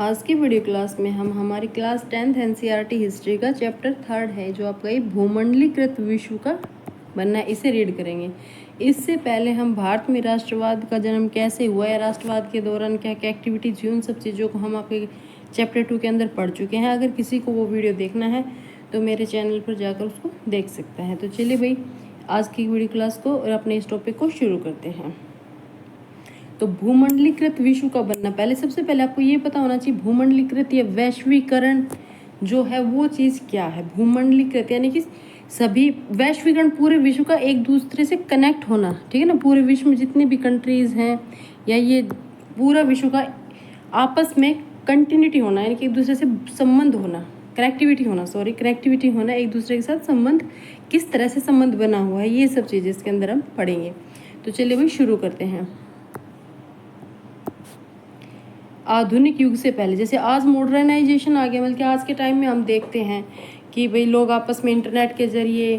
आज की video class में हम हमारी क्लास 10th एनसीईआरटी हिस्ट्री का चैप्टर 3 है जो आपका ये भूमंडलीकृत विश्व का बनना है, इसे रीड करेंगे। इससे पहले हम भारत में राष्ट्रवाद का जन्म कैसे हुआ या राष्ट्रवाद के दौरान क्या क्या एक्टिविटीज हुई, उन सब चीज़ों को हम आपके चैप्टर 2 के अंदर पढ़ चुके हैं। अगर किसी को वो वीडियो देखना है तो मेरे चैनल पर जाकर उसको देख सकते हैं। तो चलिए भाई आज की वीडियो क्लास को और अपने इस टॉपिक को शुरू करते हैं। तो भूमंडलीकृत विश्व का बनना, पहले सबसे पहले आपको ये पता होना चाहिए भूमंडलीकृत या वैश्वीकरण जो है वो चीज़ क्या है। भूमंडलीकृत यानी कि सभी वैश्वीकरण पूरे विश्व का एक दूसरे से कनेक्ट होना, ठीक है ना। पूरे विश्व में जितनी भी कंट्रीज़ हैं या ये पूरा विश्व का आपस में कंटिन्यूटी होना, यानी कि एक दूसरे से संबंध होना, कनेक्टिविटी होना, एक दूसरे के साथ संबंध, किस तरह से संबंध बना हुआ है, ये सब चीज़ें इसके अंदर हम पढ़ेंगे। तो चलिए भाई शुरू करते हैं। आधुनिक युग से पहले, जैसे आज मॉडर्नाइजेशन आ गया, बल्कि आज के टाइम में हम देखते हैं कि भाई लोग आपस में इंटरनेट के ज़रिए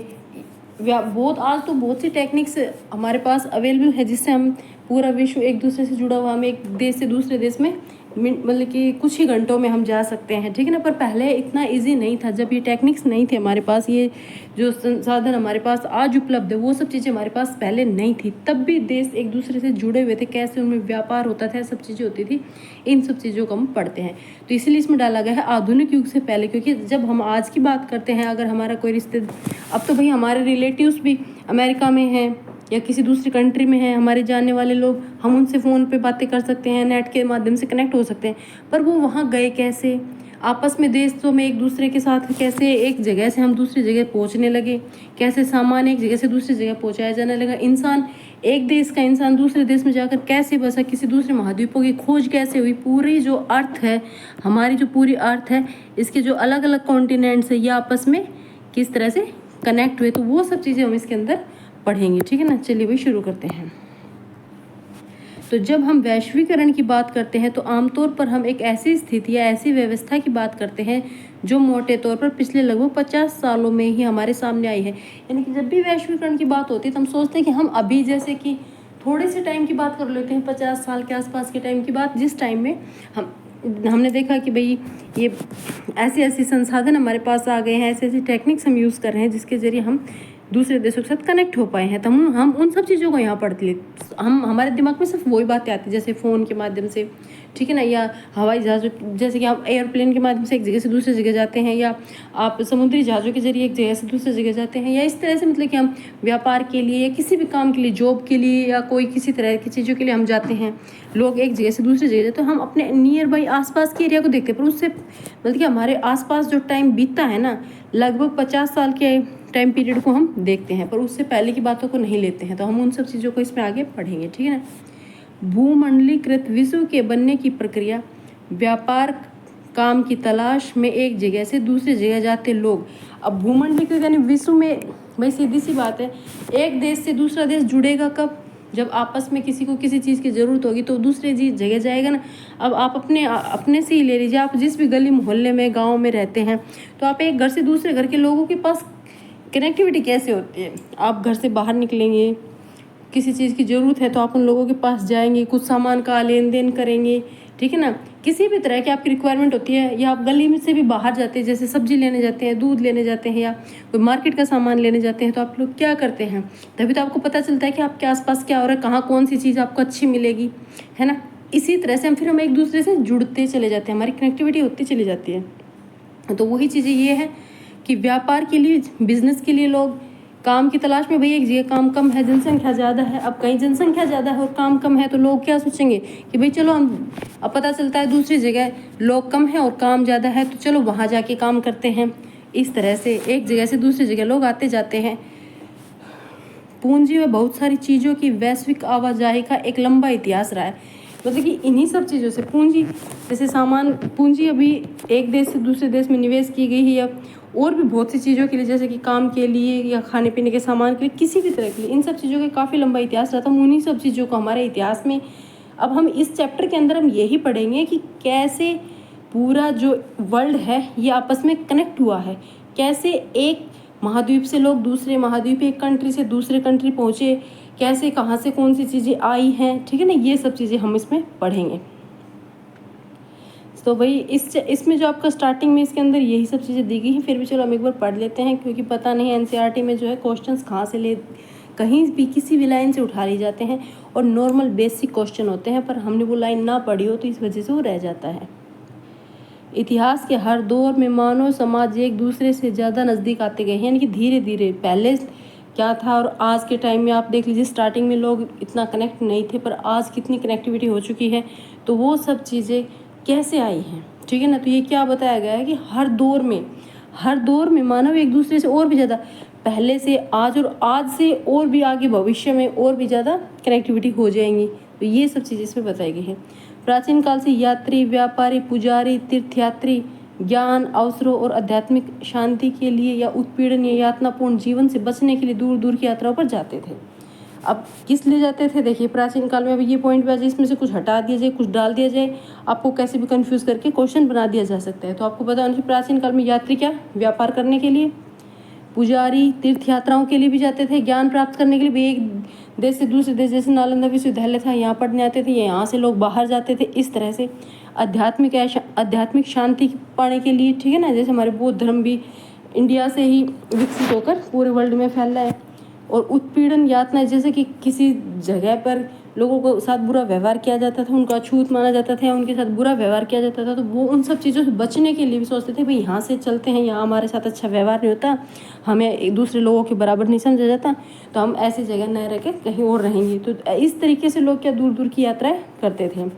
आज तो बहुत सी टेक्निक्स हमारे पास अवेलेबल है जिससे हम पूरा विश्व एक दूसरे से जुड़ा हुआ, हम एक देश से दूसरे देश में मतलब कि कुछ ही घंटों में हम जा सकते हैं, ठीक है ना। पर पहले इतना इजी नहीं था, जब ये टेक्निक्स नहीं थे हमारे पास, ये जो संसाधन हमारे पास आज उपलब्ध है वो सब चीज़ें हमारे पास पहले नहीं थी। तब भी देश एक दूसरे से जुड़े हुए थे, कैसे उनमें व्यापार होता था, सब चीज़ें होती थी। इन सब चीज़ों को हम पढ़ते हैं, तो इसलिए इसमें डाला गया है आधुनिक युग से पहले। क्योंकि जब हम आज की बात करते हैं, अगर हमारा कोई अब तो भाई हमारे रिलेटिव्स भी अमेरिका में हैं या किसी दूसरी कंट्री में हैं, हमारे जानने वाले लोग, हम उनसे फ़ोन पे बातें कर सकते हैं, नेट के माध्यम से कनेक्ट हो सकते हैं। पर वो वहाँ गए कैसे, आपस में देशों में एक दूसरे के साथ कैसे एक जगह से हम दूसरी जगह पहुँचने लगे, कैसे सामान एक जगह से दूसरी जगह पहुँचाया जाने लगा, इंसान एक देश का इंसान दूसरे देश में जाकर कैसे बसा, किसी दूसरे महाद्वीपों की खोज कैसे हुई, पूरी जो अर्थ है हमारी, जो पूरी अर्थ है, इसके जो अलग अलग कॉन्टिनेंट्स है ये आपस में किस तरह से कनेक्ट हुए, तो वो सब चीज़ें हम इसके अंदर पढ़ेंगे, ठीक है ना। चलिए भाई शुरू करते हैं। तो जब हम वैश्वीकरण की बात करते हैं तो आमतौर पर हम एक ऐसी स्थिति या ऐसी व्यवस्था की बात करते हैं जो मोटे तौर पर पिछले लगभग 50 सालों में ही हमारे सामने आई है। यानी कि जब भी वैश्वीकरण की बात होती है तो हम सोचते हैं कि हम अभी जैसे कि थोड़े से टाइम की बात कर लेते हैं, 50 साल के आसपास के टाइम की बात, जिस टाइम में हमने देखा कि भाई ये ऐसे ऐसे संसाधन हमारे पास आ गए हैं, ऐसे ऐसी टेक्निक्स हम यूज़ कर रहे हैं जिसके ज़रिए हम दूसरे देशों के साथ कनेक्ट हो पाए हैं। तो हम उन सब चीज़ों को यहाँ पढ़ते लिए हमारे दिमाग में सिर्फ वही बातें आती हैं, जैसे फ़ोन के माध्यम से, ठीक है ना, या हवाई जहाज़, जैसे कि आप एयरप्लेन के माध्यम से एक जगह से दूसरी जगह जाते हैं, या आप समुद्री जहाज़ों के जरिए एक जगह से दूसरी जगह जाते हैं, या इस तरह से मतलब कि हम व्यापार के लिए या किसी भी काम के लिए, जॉब के लिए या कोई किसी तरह की चीज़ों के लिए हम जाते हैं, लोग एक जगह से दूसरी जगह जाते, तो हम अपने नियर बाई आसपास के एरिया को देखते हैं। पर उससे मतलब कि हमारे आसपास जो टाइम बीतता है ना, लगभग 50 साल के टाइम पीरियड को हम देखते हैं, पर उससे पहले की बातों को नहीं लेते हैं। तो हम उन सब चीज़ों को इसमें आगे पढ़ेंगे, ठीक है ना। भूमंडलीकृत विश्व के बनने की प्रक्रिया, व्यापार, काम की तलाश में एक जगह से दूसरी जगह जाते लोग। अब भूमंडलीकृत यानी विश्व में, भाई सीधी सी बात है, एक देश से दूसरा देश जुड़ेगा कब, जब आपस में किसी को किसी चीज़ की ज़रूरत होगी तो दूसरे जगह जाएगा ना। अब आप अपने से ही ले लीजिए, आप जिस भी गली मोहल्ले में, गाँव में रहते हैं, तो आप एक घर से दूसरे घर के लोगों के पास कनेक्टिविटी कैसे होती है। आप घर से बाहर निकलेंगे, किसी चीज़ की ज़रूरत है तो आप उन लोगों के पास जाएंगे, कुछ सामान का लेन देन करेंगे, ठीक है ना। किसी भी तरह की आपकी रिक्वायरमेंट होती है, या आप गली में से भी बाहर जाते हैं, जैसे सब्जी लेने जाते हैं, दूध लेने जाते हैं, या कोई मार्केट का सामान लेने जाते हैं, तो आप लोग क्या करते हैं, तभी तो आपको पता चलता है कि आपके आसपास क्या हो रहा है, कहाँ कौन सी चीज़ आपको अच्छी मिलेगी, है ना। इसी तरह से हम एक दूसरे से जुड़ते चले जाते हैं, हमारी कनेक्टिविटी होती चली जाती है। तो वही चीज़ें ये है कि व्यापार के लिए, बिजनेस के लिए लोग, काम की तलाश में, भाई एक जगह काम कम है, जनसंख्या ज़्यादा है, अब कहीं जनसंख्या ज़्यादा है और काम कम है, तो लोग क्या सोचेंगे कि भाई चलो हम, अब पता चलता है दूसरी जगह लोग कम है और काम ज़्यादा है, तो चलो वहाँ जाके काम करते हैं। इस तरह से एक जगह से दूसरी जगह लोग आते जाते हैं। पूंजी व बहुत सारी चीज़ों की वैश्विक आवाजाही का एक लंबा इतिहास रहा है। मतलब कि इन्हीं सब चीज़ों से पूंजी, जैसे सामान, पूंजी अभी एक देश से दूसरे देश में निवेश की गई है, या और भी बहुत सी चीज़ों के लिए, जैसे कि काम के लिए या खाने पीने के सामान के लिए, किसी भी तरह के लिए, इन सब चीज़ों का काफ़ी लंबा इतिहास रहता है। उन्हीं सब चीज़ों को हमारे इतिहास में, अब हम इस चैप्टर के अंदर हम यही पढ़ेंगे कि कैसे पूरा जो वर्ल्ड है ये आपस में कनेक्ट हुआ है, कैसे एक महाद्वीप से लोग दूसरे महाद्वीप, एक कंट्री से दूसरे कंट्री पहुँचे, कैसे कहाँ से कौन सी चीज़ें आई हैं, ठीक है ना। ये सब चीज़ें हम इसमें पढ़ेंगे। तो भाई इसमें जो आपका स्टार्टिंग में इसके अंदर यही सब चीज़ें दी गई हैं। फिर भी चलो हम एक बार पढ़ लेते हैं, क्योंकि पता नहीं एनसीईआरटी में जो है क्वेश्चंस कहाँ से ले, कहीं भी किसी भी लाइन से उठा लिए जाते हैं और नॉर्मल बेसिक क्वेश्चन होते हैं, पर हमने वो लाइन ना पढ़ी हो तो इस वजह से वो रह जाता है। इतिहास के हर दौर में मानव समाज एक दूसरे से ज़्यादा नज़दीक आते गए हैं, यानी कि धीरे धीरे पहले क्या था और आज के टाइम में आप देख लीजिए, स्टार्टिंग में लोग इतना कनेक्ट नहीं थे, पर आज कितनी कनेक्टिविटी हो चुकी है। तो वो सब चीज़ें कैसे आई हैं, ठीक है ना। तो ये क्या बताया गया है कि हर दौर में मानव एक दूसरे से और भी ज़्यादा पहले से आज, और आज से और भी आगे भविष्य में और भी ज़्यादा कनेक्टिविटी हो जाएंगी। तो ये सब चीज़ें इसमें बताई गई हैं। प्राचीन काल से यात्री, व्यापारी, पुजारी, तीर्थयात्री ज्ञान, अवसरों और आध्यात्मिक शांति के लिए या उत्पीड़न या यातनापूर्ण जीवन से बचने के लिए दूर दूर की यात्राओं पर जाते थे। अब किस लिए जाते थे, देखिए प्राचीन काल में, अब ये पॉइंट पे आ जाए, इसमें से कुछ हटा दिया जाए, कुछ डाल दिया जाए, आपको कैसे भी कंफ्यूज करके क्वेश्चन बना दिया जा सकता है। तो आपको पता होना चाहिए, प्राचीन काल में यात्री क्या, व्यापार करने के लिए, पुजारी तीर्थ यात्राओं के लिए भी जाते थे, ज्ञान प्राप्त करने के लिए भी, एक देश से दूसरे देश, जैसे नालंदा विश्वविद्यालय था, यहाँ पढ़ने आते थे, यहाँ से लोग बाहर जाते थे, इस तरह से आध्यात्मिक शांति पाने के लिए, ठीक है ना। जैसे हमारे बौद्ध धर्म भी इंडिया से ही विकसित होकर पूरे वर्ल्ड में फैल रहा है। और उत्पीड़न, यातना, जैसे कि किसी जगह पर लोगों को साथ बुरा व्यवहार किया जाता था, उनका अछूत माना जाता था, उनके साथ बुरा व्यवहार किया जाता था, तो वो उन सब चीज़ों से बचने के लिए भी सोचते थे भाई यहाँ से चलते हैं, यहाँ हमारे साथ अच्छा व्यवहार नहीं होता, हमें एक दूसरे लोगों के बराबर नहीं समझा जाता, तो हम ऐसी जगह न रह के कहीं और रहेंगे। तो इस तरीके से लोग क्या दूर दूर की यात्राएं करते थे।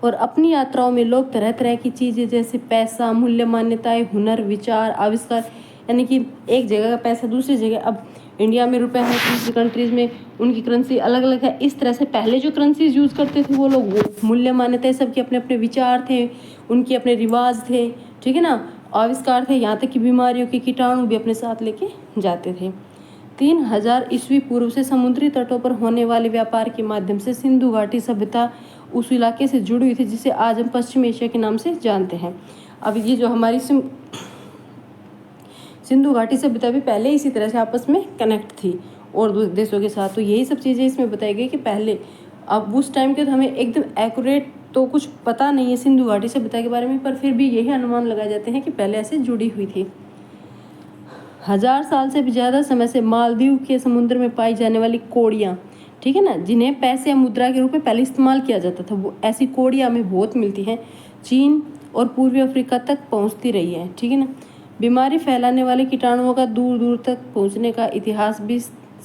और अपनी यात्राओं में लोग तरह तरह की चीज़ें, जैसे पैसा, मूल्य, मान्यताएं, हुनर, विचार, आविष्कार, यानी कि एक जगह का पैसा दूसरी जगह, अब इंडिया में रुपए है, दूसरी कंट्रीज़ में उनकी करेंसी अलग अलग है, इस तरह से पहले जो करेंसीज यूज़ करते थे वो लोग, वो मूल्य, मान्यताएं, सबके अपने अपने विचार थे, उनके अपने रिवाज थे, ठीक है ना, आविष्कार थे, यहाँ तक कि बीमारियों के कीटाणु भी अपने साथ लेके जाते थे। 3000 ईस्वी पूर्व से समुद्री तटों पर होने वाले व्यापार के माध्यम से सिंधु घाटी सभ्यता उस इलाके से जुड़ी हुई थी जिसे आज हम पश्चिम एशिया के नाम से जानते हैं। अब ये जो हमारी सिंधु घाटी सभ्यता भी पहले इसी तरह से आपस में कनेक्ट थी और देशों के साथ। तो यही सब चीज़ें इसमें बताई गई कि पहले, अब उस टाइम के तो हमें एकदम एक्यूरेट तो कुछ पता नहीं है सिंधु घाटी सभ्यता के बारे में, पर फिर भी यही अनुमान लगाए जाते हैं कि पहले ऐसे जुड़ी हुई थी। 1000 साल से भी ज़्यादा समय से मालदीव के समुद्र में पाई जाने वाली कोड़ियाँ, ठीक है ना, जिन्हें पैसे या मुद्रा के रूप में पहले इस्तेमाल किया जाता था, वो ऐसी कोड़ियाँ हमें बहुत मिलती हैं, चीन और पूर्वी अफ्रीका तक पहुँचती रही है, ठीक है ना। बीमारी फैलाने वाले कीटाणुओं का दूर दूर तक पहुँचने का इतिहास भी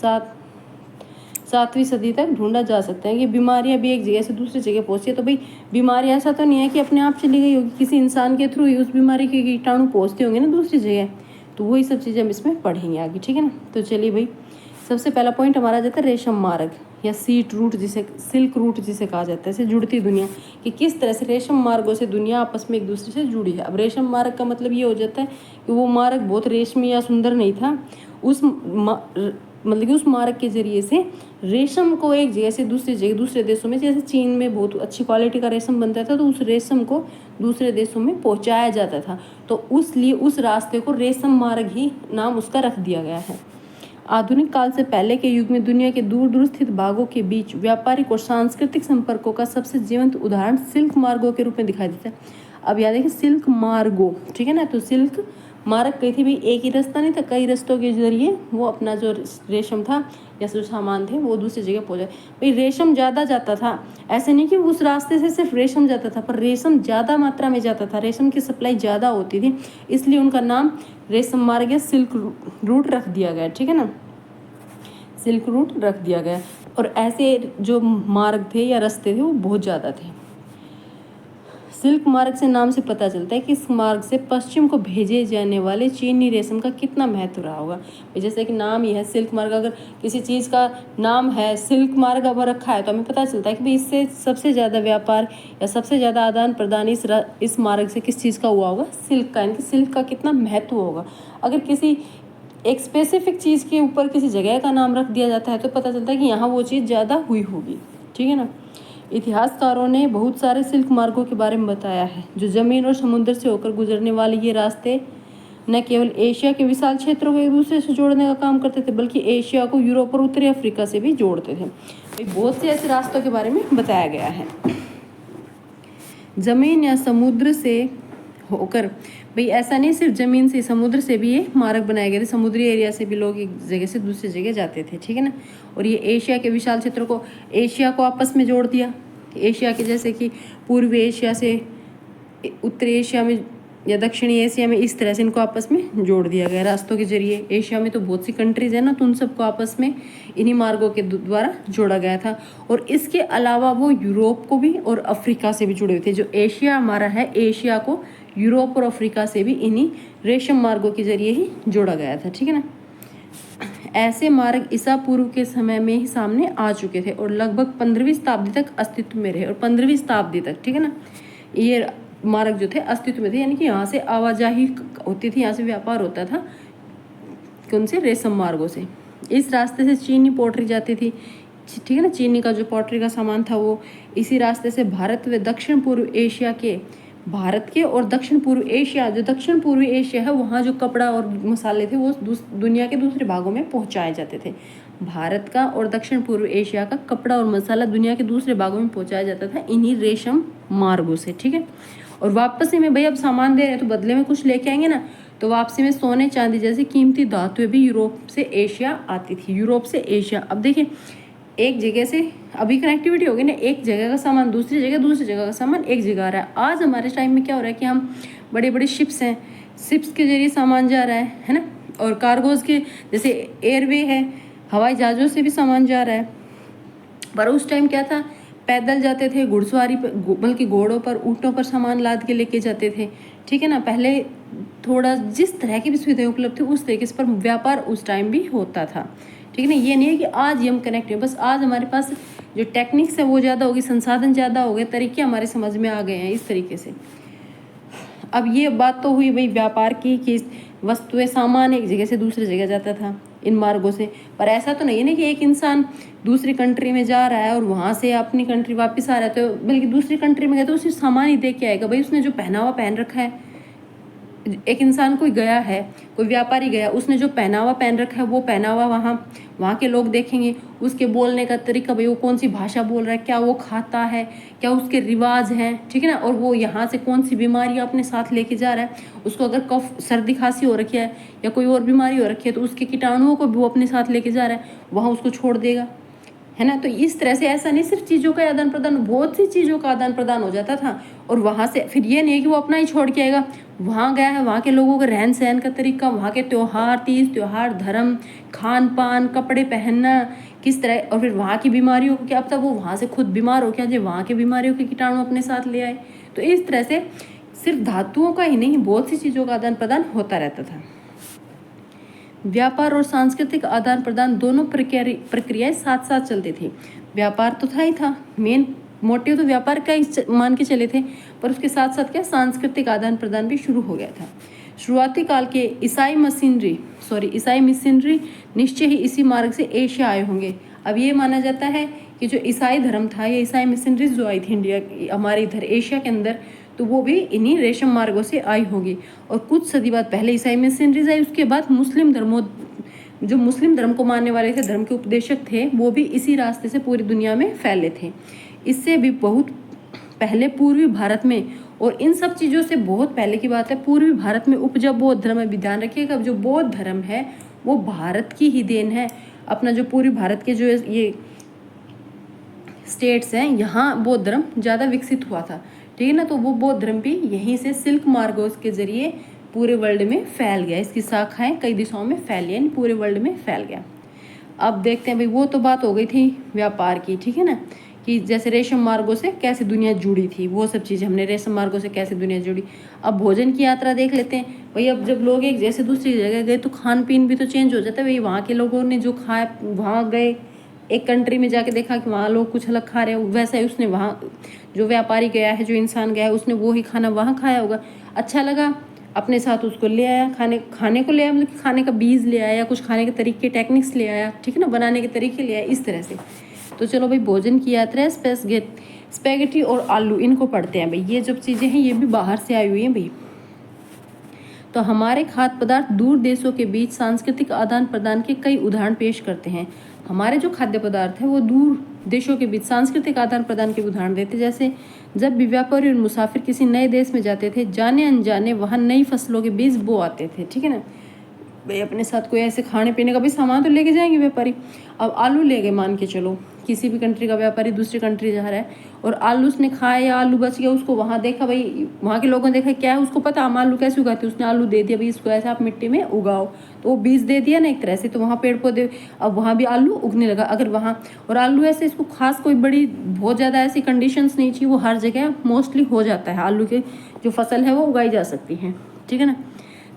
7वीं सदी तक ढूंढा जा सकता है कि बीमारियां भी एक जगह से दूसरी जगह पहुँची है। तो भाई बीमारी ऐसा तो नहीं है कि अपने आप चली गई होगी, किसी इंसान के थ्रू ही उस बीमारी के कीटाणु पहुँचते होंगे ना दूसरी जगह। तो वही सब चीज़ें हम इसमें पढ़ेंगे आगे, ठीक है ना। तो चलिए भाई, सबसे पहला पॉइंट हमारा जाता है रेशम मार्ग या सिल्क रूट जिसे कहा जाता है, से जुड़ती दुनिया, कि किस तरह से रेशम मार्गों से दुनिया आपस में एक दूसरे से जुड़ी है। अब रेशम मार्ग का मतलब ये हो जाता है कि वो मार्ग बहुत रेशमी या सुंदर नहीं था, मतलब कि उस मार्ग के जरिए से रेशम को एक जगह से दूसरी जगह, दूसरे देशों में, जैसे चीन में बहुत अच्छी क्वालिटी का रेशम बनता था, तो उस रेशम को दूसरे देशों में पहुंचाया जाता था। तो उसलिए उस रास्ते को रेशम मार्ग ही नाम उसका रख दिया गया है। आधुनिक काल से पहले के युग में दुनिया के दूर दूर स्थित भागों के बीच व्यापारिक और सांस्कृतिक संपर्कों का सबसे जीवंत उदाहरण सिल्क मार्गों के रूप में दिखाई देता है। अब याद है कि सिल्क मार्गो, ठीक है ना। तो सिल्क मार्ग कही थी भाई, एक ही रास्ता नहीं था, कई रास्तों के जरिए वो अपना जो रेशम था या जो सामान थे वो दूसरी जगह पहुंचाए। भाई रेशम ज़्यादा जाता था, ऐसे नहीं कि उस रास्ते से सिर्फ रेशम जाता था, पर रेशम ज़्यादा मात्रा में जाता था, रेशम की सप्लाई ज़्यादा होती थी, इसलिए उनका नाम रेशम मार्ग या सिल्क रूट रख दिया गया, ठीक है ना, सिल्क रूट रख दिया गया। और ऐसे जो मार्ग थे या रास्ते थे वो बहुत ज़्यादा थे। सिल्क मार्ग से नाम से पता चलता है कि इस मार्ग से पश्चिम को भेजे जाने वाले चीनी रेशम का कितना महत्व रहा होगा। जैसे कि नाम ही है सिल्क मार्ग, अगर किसी चीज़ का नाम है सिल्क मार्ग अब रखा है तो हमें पता चलता है कि भाई इससे सबसे ज़्यादा व्यापार या सबसे ज़्यादा आदान प्रदान इस मार्ग से किस चीज़ का हुआ होगा, सिल्क का, यानी कि सिल्क का कितना महत्व होगा। अगर किसी एक स्पेसिफिक चीज़ के ऊपर किसी जगह का नाम रख दिया जाता है तो पता चलता है कि यहाँ वो चीज़ ज़्यादा हुई होगी, ठीक है ना। इतिहासकारों ने बहुत सारे सिल्क मार्गों के बारे में बताया है, जो ज़मीन और समुद्र से होकर गुजरने वाले ये रास्ते न केवल एशिया के विशाल क्षेत्रों को एक दूसरे से जोड़ने का काम करते थे, बल्कि एशिया को यूरोप और उत्तरी अफ्रीका से भी जोड़ते थे। बहुत से ऐसे रास्तों के बारे में बताया गया है। ज़मीन या समुद्र से होकर, भाई ऐसा नहीं सिर्फ ज़मीन से, समुद्र से भी ये मार्ग बनाए गए थे। समुद्री एरिया से भी लोग एक जगह से दूसरी जगह जाते थे, ठीक है ना। और ये एशिया के विशाल क्षेत्रों को, एशिया को आपस में जोड़ दिया। एशिया के जैसे कि पूर्वी एशिया से उत्तरी एशिया में या दक्षिणी एशिया में, इस तरह से इनको आपस में जोड़ दिया गया रास्तों के जरिए। एशिया में तो बहुत सी कंट्रीज है ना, तो उन सबको आपस में इन्हीं मार्गों के द्वारा जोड़ा गया था। और इसके अलावा वो यूरोप को भी और अफ्रीका से भी जुड़े हुए थे। जो एशिया हमारा है, एशिया को यूरोप और अफ्रीका से भी इन्हीं रेशम मार्गों के जरिए ही जोड़ा गया था, ठीक है ना। ऐसे मार्ग ईसा पूर्व के समय में ही सामने आ चुके थे और लगभग 15वीं शताब्दी तक अस्तित्व में रहे। और 15वीं शताब्दी तक, ठीक है ना, ये मार्ग जो थे अस्तित्व में थे, यानी कि यहाँ से आवाजाही होती थी, यहाँ से व्यापार होता था कौन से, रेशम मार्गों से। इस रास्ते से चीनी पोट्री जाती थी, ठीक है ना, चीनी का जो पोट्री का सामान था वो इसी रास्ते से भारत व दक्षिण पूर्व एशिया के, भारत के और दक्षिण पूर्व एशिया, जो दक्षिण पूर्वी एशिया है वहाँ जो कपड़ा और मसाले थे वो दुनिया के दूसरे भागों में पहुँचाए जाते थे। भारत का और दक्षिण पूर्व एशिया का कपड़ा और मसाला दुनिया के दूसरे भागों में पहुँचाया जाता था इन्हीं रेशम मार्गों से, ठीक है। और वापसी में भाई अब सामान दे रहे हैं तो बदले में कुछ लेके आएंगे ना, तो वापसी में सोने चांदी जैसी कीमती धातुएं भी यूरोप से एशिया आती थी, यूरोप से एशिया। अब देखिए एक जगह से अभी कनेक्टिविटी होगी ना, एक जगह का सामान दूसरी जगह का सामान एक जगह आ रहा है। आज हमारे टाइम में क्या हो रहा है कि हम बड़े बड़े शिप्स हैं, शिप्स के जरिए सामान जा रहा है ना। और कार्गोज के जैसे एयरवे है, हवाई जहाज़ों से भी सामान जा रहा है। पर उस टाइम क्या था, पैदल जाते थे, घुड़सवारी बल्कि घोड़ों पर, ऊँटों पर सामान लाद के लेके जाते थे, ठीक है ना। पहले थोड़ा जिस तरह की भी सुविधाएं उपलब्ध थी उस तरीके से पर व्यापार उस टाइम भी होता था, ठीक है ना। ये नहीं है कि आज ही हम कनेक्ट हैं, बस आज हमारे पास जो टेक्निक्स है वो ज़्यादा होगी, संसाधन ज़्यादा हो गए, तरीके हमारे समझ में आ गए हैं इस तरीके से। अब ये बात तो हुई भाई व्यापार की, कि वस्तुएं सामान एक जगह से दूसरी जगह जाता था इन मार्गों से। पर ऐसा तो नहीं है ना कि एक इंसान दूसरी कंट्री में जा रहा है और वहाँ से अपनी कंट्री वापस आ रहा है, तो बल्कि दूसरी कंट्री में गया तो उसे सामान ही दे के आएगा। भाई उसने जो पहनावा पहन रखा है, एक इंसान कोई गया है, कोई व्यापारी गया, उसने जो पहनावा पहन रखा है वो पहनावा वहाँ के लोग देखेंगे, उसके बोलने का तरीका, भाई वो कौन सी भाषा बोल रहा है, क्या वो खाता है, क्या उसके रिवाज हैं, ठीक है ना। और वो यहाँ से कौन सी बीमारियाँ अपने साथ लेके जा रहा है, उसको अगर कफ सर्दी खांसी हो रखी है या कोई और बीमारी हो रखी है तो उसके कीटाणुओं को भी वो अपने साथ लेके जा रहा है, वहाँ उसको छोड़ देगा, है ना। तो इस तरह से ऐसा नहीं सिर्फ चीज़ों का आदान प्रदान, बहुत सी चीज़ों का आदान प्रदान हो जाता था। और वहाँ से फिर ये नहीं कि वो अपना ही छोड़ के आएगा, वहाँ गया है, वहाँ के लोगों का रहन सहन का तरीका, वहाँ के त्यौहार, तीज त्यौहार, धर्म, खान पान, कपड़े पहनना किस तरह, और फिर वहाँ की बीमारियों को क्या, अब तक वो वहाँ से खुद बीमार हो क्या जो वहाँ के बीमारियों के कीटाणु अपने साथ ले आए। तो इस तरह से सिर्फ धातुओं का ही नहीं, बहुत सी चीज़ों का आदान प्रदान होता रहता था। व्यापार और सांस्कृतिक आदान प्रदान दोनों प्रक्रियाएं साथ साथ चलती थी। व्यापार तो था ही था, मेन मोटिव तो व्यापार का ही मान के चले थे, पर उसके साथ साथ क्या सांस्कृतिक आदान प्रदान भी शुरू हो गया था। शुरुआती काल के ईसाई मिशनरी निश्चय ही इसी मार्ग से एशिया आए होंगे। अब ये माना जाता है कि जो ईसाई धर्म था, ये ईसाई मिशनरीज जो आई थी इंडिया, हमारे इधर एशिया के अंदर, तो वो भी इन्हीं रेशम मार्गों से आई होगी। और कुछ सदी बाद पहले ईसाई मिशनरीज आई, उसके बाद जो मुस्लिम धर्म को मानने वाले थे, धर्म के उपदेशक थे, वो भी इसी रास्ते से पूरी दुनिया में फैले थे। इससे भी बहुत पहले पूर्वी भारत में, और इन सब चीज़ों से बहुत पहले की बात है, पूर्वी भारत में उपजा बौद्ध धर्म है। ध्यान रखिएगा, जो बौद्ध धर्म है वो भारत की ही देन है। अपना जो पूर्वी भारत के जो ये स्टेट्स हैं, यहाँ बौद्ध धर्म ज़्यादा विकसित हुआ था, ठीक है ना। तो वो बौद्ध धर्म भी यहीं से सिल्क मार्गों के जरिए पूरे वर्ल्ड में फैल गया, इसकी शाखाएं कई दिशाओं में फैली, यानी पूरे वर्ल्ड में फैल गया। अब देखते हैं भाई, वो तो बात हो गई थी व्यापार की, ठीक है ना, कि जैसे रेशम मार्गों से कैसे दुनिया जुड़ी थी, वो सब चीज़ें हमने रेशम मार्गों से कैसे दुनिया जुड़ी। अब भोजन की यात्रा देख लेते हैं भाई। अब जब लोग एक जैसे दूसरी जगह गए तो खान पीन भी तो चेंज हो जाता है भाई। वहाँ के लोगों ने जो खाया, वहाँ गए एक कंट्री में जाके देखा कि वहाँ लोग कुछ अलग खा रहे हो, वैसा ही उसने वहाँ जो व्यापारी गया है, जो इंसान गया है, उसने वो ही खाना वहाँ खाया होगा, अच्छा लगा, अपने साथ उसको ले आया, खाने को ले आया, मतलब कि खाने का बीज ले आया, कुछ खाने के तरीके टेक्निक्स ले आया, ठीक है ना, बनाने के तरीके ले आया, इस तरह से। तो चलो भाई, भोजन की यात्रा है, स्पेगेटी और आलू, इनको पढ़ते हैं भाई। ये जो चीज़ें हैं ये भी बाहर से आई हुई हैं भाई। तो हमारे खाद्य पदार्थ दूर देशों के बीच सांस्कृतिक आदान प्रदान के कई उदाहरण पेश करते हैं। हमारे जो खाद्य पदार्थ है वो दूर देशों के बीच सांस्कृतिक आदान प्रदान के उदाहरण देते, जैसे जब भी व्यापारी और मुसाफिर किसी नए देश में जाते थे, जाने अनजाने वहाँ नई फसलों के बीज बो आते थे। ठीक है ना, भाई अपने साथ कोई ऐसे खाने पीने का भी सामान तो लेके जाएंगे व्यापारी। अब आलू ले गए, मान के चलो किसी भी कंट्री का व्यापारी दूसरी कंट्री जा रहा है और आलू उसने खाया या आलू बच गया, उसको वहाँ देखा, भाई वहाँ के लोगों ने देखा क्या है, उसको पता हम आलू कैसे उगाते हैं, उसने आलू दे दिया, भाई इसको ऐसे आप मिट्टी में उगाओ, तो वो बीज दे दिया ना एक तरह से, तो वहाँ पेड़ पौधे, अब वहाँ भी आलू उगने लगा। अगर वहाँ, और आलू ऐसे इसको खास कोई बड़ी बहुत ज़्यादा ऐसी कंडीशंस नहीं चाहिए, वो हर जगह मोस्टली हो जाता है, आलू के जो फसल है वो उगाई जा सकती है। ठीक है ना,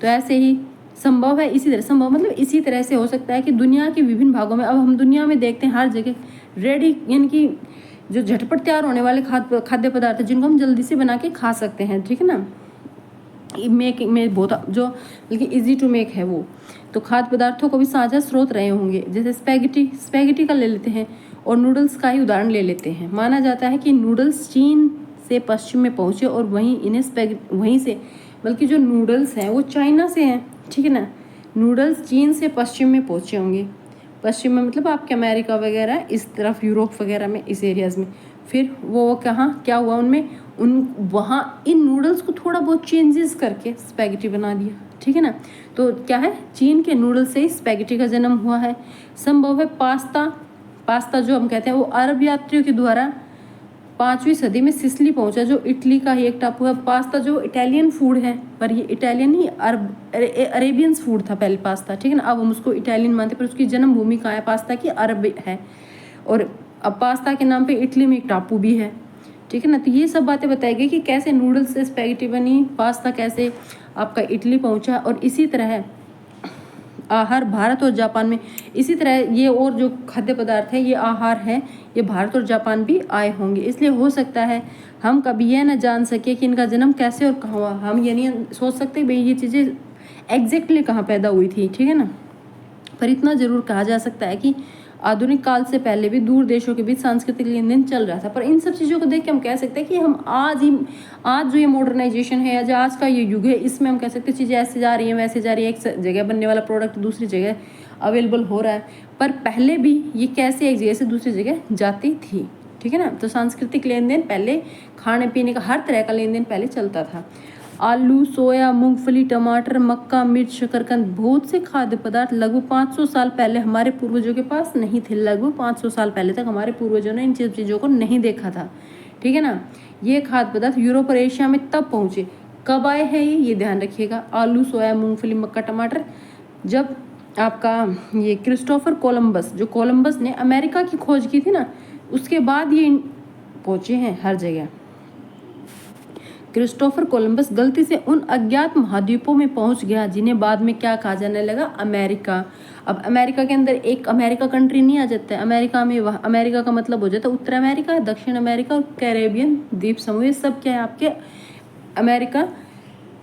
तो ऐसे ही संभव है, इसी तरह संभव मतलब इसी तरह से हो सकता है कि दुनिया के विभिन्न भागों में, अब हम दुनिया में देखते हैं हर जगह रेडी, यानी कि जो झटपट तैयार होने वाले खाद्य पदार्थ हैं जिनको हम जल्दी से बना के खा सकते हैं। ठीक है ना, मेक में बहुत जो बल्कि इजी टू मेक है वो, तो खाद्य पदार्थों को भी साझा स्रोत रहे होंगे। जैसे स्पैगेटी का ले लेते हैं और नूडल्स का ही उदाहरण ले लेते हैं। माना जाता है कि नूडल्स चीन से पश्चिम में पहुँचे और वहीं से बल्कि जो नूडल्स हैं वो चाइना से हैं। ठीक है ना, नूडल्स चीन से पश्चिम में पहुँचे होंगे, पश्चिम में मतलब आपके अमेरिका वगैरह इस तरफ, यूरोप वगैरह में, इस एरियाज़ में। फिर वो कहाँ क्या हुआ उनमें, वहाँ इन नूडल्स को थोड़ा बहुत चेंजेस करके स्पैगेटी बना दिया। ठीक है ना, तो क्या है, चीन के नूडल्स से ही स्पैगेटी का जन्म हुआ है। संभव है पास्ता जो हम कहते हैं वो अरब यात्रियों के द्वारा 5वीं सदी में सिसिली पहुंचा, जो इटली का ही एक टापू है। पास्ता जो इटालियन फूड है, पर ये इटालियन ही अरेबियन फूड था पहले पास्ता। ठीक है ना, अब हम उसको इटालियन मानते हैं, पर उसकी जन्मभूमि कहाँ है पास्ता की, अरब है। और अब पास्ता के नाम पे इटली में एक टापू भी है। ठीक है ना, तो ये सब बातें बताई गई कि कैसे नूडल्स से स्पैगेटी बनी, पास्ता कैसे आपका इटली पहुंचा, और इसी तरह आहार भारत और जापान में, इसी तरह ये और जो खाद्य पदार्थ है, ये आहार है, ये भारत और जापान भी आए होंगे। इसलिए हो सकता है हम कभी यह न जान सके कि इनका जन्म कैसे और कहाँ हुआ। हम ये नहीं सोच सकते भाई ये चीज़ें एग्जैक्टली कहाँ पैदा हुई थी। ठीक है ना, पर इतना ज़रूर कहा जा सकता है कि आधुनिक काल से पहले भी दूर देशों के बीच सांस्कृतिक लेन देन चल रहा था। पर इन सब चीज़ों को देख के हम कह सकते हैं कि हम आज जो ये मॉडर्नाइजेशन है या जो आज का ये युग है, इसमें हम कह सकते हैं चीज़ें ऐसे जा रही हैं वैसे जा रही है, एक जगह बनने वाला प्रोडक्ट दूसरी जगह अवेलेबल हो रहा है, पर पहले भी ये कैसे एक जगह से दूसरी जगह जाती थी। ठीक है ना, तो सांस्कृतिक लेन देन पहले, खाने पीने का हर तरह का लेन देन पहले चलता था। आलू, सोया, मूंगफली, टमाटर, मक्का, मिर्च, शकरकंद, बहुत से खाद्य पदार्थ लगभग 500 साल पहले हमारे पूर्वजों के पास नहीं थे। लगभग 500 साल पहले तक हमारे पूर्वजों ने इन चीज़ों को नहीं देखा था। ठीक है ना, ये खाद्य पदार्थ यूरोप और एशिया में तब पहुँचे, कब आए हैं ये ध्यान रखिएगा। आलू, सोया, मूंगफली, मक्का, टमाटर, जब आपका ये क्रिस्टोफर कोलंबस, जो कोलंबस ने अमेरिका की खोज की थी ना, उसके बाद ये पहुँचे हैं हर जगह। क्रिस्टोफर कोलंबस गलती से उन अज्ञात महाद्वीपों में पहुंच गया जिन्हें बाद में क्या कहा जाने लगा, अमेरिका। अब अमेरिका के अंदर एक अमेरिका कंट्री नहीं आ जाता है, अमेरिका में अमेरिका का मतलब हो जाता है उत्तर अमेरिका, दक्षिण अमेरिका और कैरेबियन द्वीप समूह, ये सब क्या है आपके अमेरिका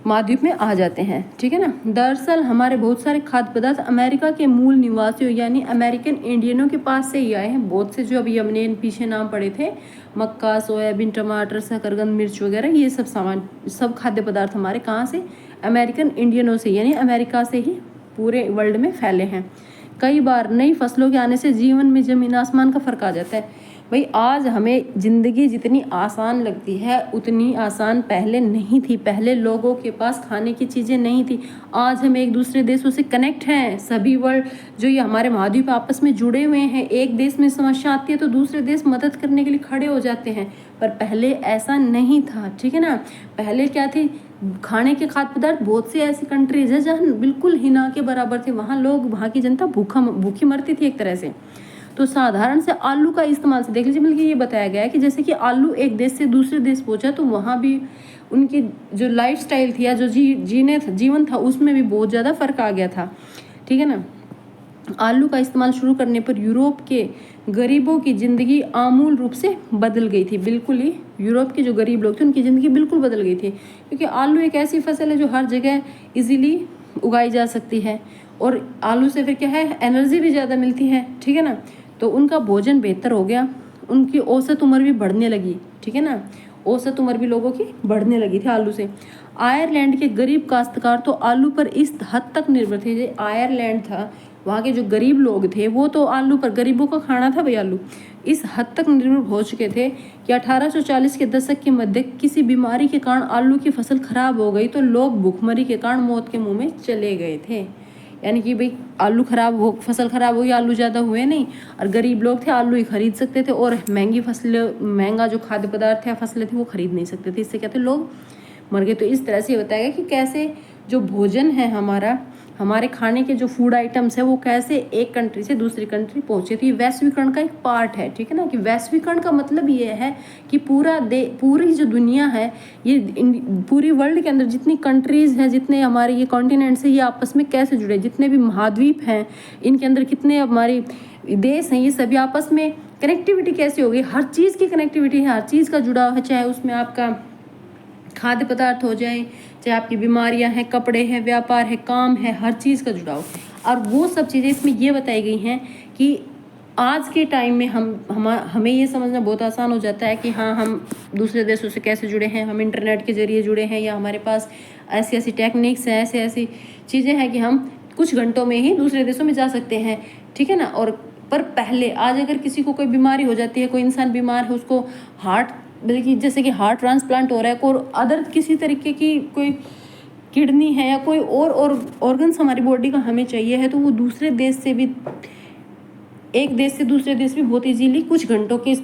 महाद्वीप में आ जाते हैं। ठीक है ना, दरअसल हमारे बहुत सारे खाद्य पदार्थ अमेरिका के मूल निवासियों यानी अमेरिकन इंडियनों के पास से ही आए हैं। बहुत से जो अभी हमने पीछे नाम पढ़े थे, मक्का, सोयाबीन, टमाटर, शकरकंद, मिर्च वगैरह, ये सब सामान, सब खाद्य पदार्थ हमारे कहाँ से, अमेरिकन इंडियनों से, यानी अमेरिका से ही पूरे वर्ल्ड में फैले हैं। कई बार नई फसलों के आने से जीवन में जमीन आसमान का फर्क आ जाता है। भाई आज हमें ज़िंदगी जितनी आसान लगती है उतनी आसान पहले नहीं थी। पहले लोगों के पास खाने की चीज़ें नहीं थी। आज हम एक दूसरे देशों से कनेक्ट हैं, सभी वर्ल्ड जो ये हमारे महाद्वीप आपस में जुड़े हुए हैं। एक देश में समस्या आती है तो दूसरे देश मदद करने के लिए खड़े हो जाते हैं, पर पहले ऐसा नहीं था। ठीक है ना, पहले क्या थी, खाने के खाद्य पदार्थ, बहुत सी ऐसी कंट्रीज है जहाँ बिल्कुल ही ना के बराबर थे, वहाँ लोग, वहाँ की जनता भूखी मरती थी एक तरह से। तो साधारण से आलू का इस्तेमाल से देख लीजिए, बल्कि ये बताया गया है कि जैसे कि आलू एक देश से दूसरे देश पहुंचा तो वहाँ भी उनकी जो लाइफस्टाइल थी या जो जीवन था उसमें भी बहुत ज़्यादा फर्क आ गया था। ठीक है ना, आलू का इस्तेमाल शुरू करने पर यूरोप के गरीबों की ज़िंदगी आमूल रूप से बदल गई थी। बिल्कुल ही यूरोप के जो गरीब लोग थे उनकी ज़िंदगी बिल्कुल बदल गई थी, क्योंकि आलू एक ऐसी फसल है जो हर जगह इजीली उगाई जा सकती है और आलू से फिर क्या है, एनर्जी भी ज़्यादा मिलती है। ठीक है ना, तो उनका भोजन बेहतर हो गया, उनकी औसत उम्र भी बढ़ने लगी। ठीक है ना, औसत उम्र भी लोगों की बढ़ने लगी थी आलू से। आयरलैंड के गरीब काश्तकार तो आलू पर इस हद तक निर्भर थे। जो आयरलैंड था, वहाँ के जो गरीब लोग थे वो तो आलू पर, गरीबों का खाना था भाई आलू, इस हद तक निर्भर हो चुके थे कि 1840 के दशक के मध्य किसी बीमारी के कारण आलू की फसल खराब हो गई तो लोग भूखमरी के कारण मौत के मुंह में चले गए थे। यानी कि भाई आलू खराब हो, फसल खराब हुई, आलू ज़्यादा हुए नहीं, और गरीब लोग थे आलू ही खरीद सकते थे, और महंगी फसलें, महंगा जो खाद्य पदार्थ है, फसलें थी, वो खरीद नहीं सकते थे। इससे क्या थे, लोग मर गए। तो इस तरह से ये बताया गया कि कैसे जो भोजन है हमारा, हमारे खाने के जो फूड आइटम्स है, वो कैसे एक कंट्री से दूसरी कंट्री पहुंचे। तो ये वैश्वीकरण का एक पार्ट है, ठीक है ना, कि वैश्वीकरण का मतलब ये है कि पूरी जो दुनिया है, ये पूरी वर्ल्ड के अंदर जितनी कंट्रीज़ हैं, जितने हमारे ये कॉन्टिनेंट्स हैं, ये आपस में कैसे जुड़े, जितने भी महाद्वीप हैं, इनके अंदर कितने हमारे देश हैं, ये सभी आपस में कनेक्टिविटी कैसे होगी। हर चीज़ की कनेक्टिविटी है, हर चीज़ का जुड़ाव है, चाहे उसमें आपका खाद्य पदार्थ हो जाए, चाहे आपकी बीमारियां हैं, कपड़े हैं, व्यापार है, काम है, हर चीज़ का जुड़ाव। और वो सब चीज़ें इसमें ये बताई गई हैं कि आज के टाइम में हमें ये समझना बहुत आसान हो जाता है कि हाँ, हम दूसरे देशों से कैसे जुड़े हैं, हम इंटरनेट के ज़रिए जुड़े हैं, या हमारे पास ऐसी ऐसी टेक्निक्स हैं, ऐसी ऐसी चीज़ें हैं कि हम कुछ घंटों में ही दूसरे देशों में जा सकते हैं, ठीक है ना। और पर पहले, आज अगर किसी को कोई बीमारी हो जाती है, कोई इंसान बीमार है, उसको बल्कि जैसे कि हार्ट ट्रांसप्लांट हो रहा है, और अदर किसी तरीके की कोई किडनी है या कोई और ऑर्गन्स हमारी बॉडी का हमें चाहिए है, तो वो दूसरे देश से भी, एक देश से दूसरे देश भी बहुत इजीली कुछ घंटों के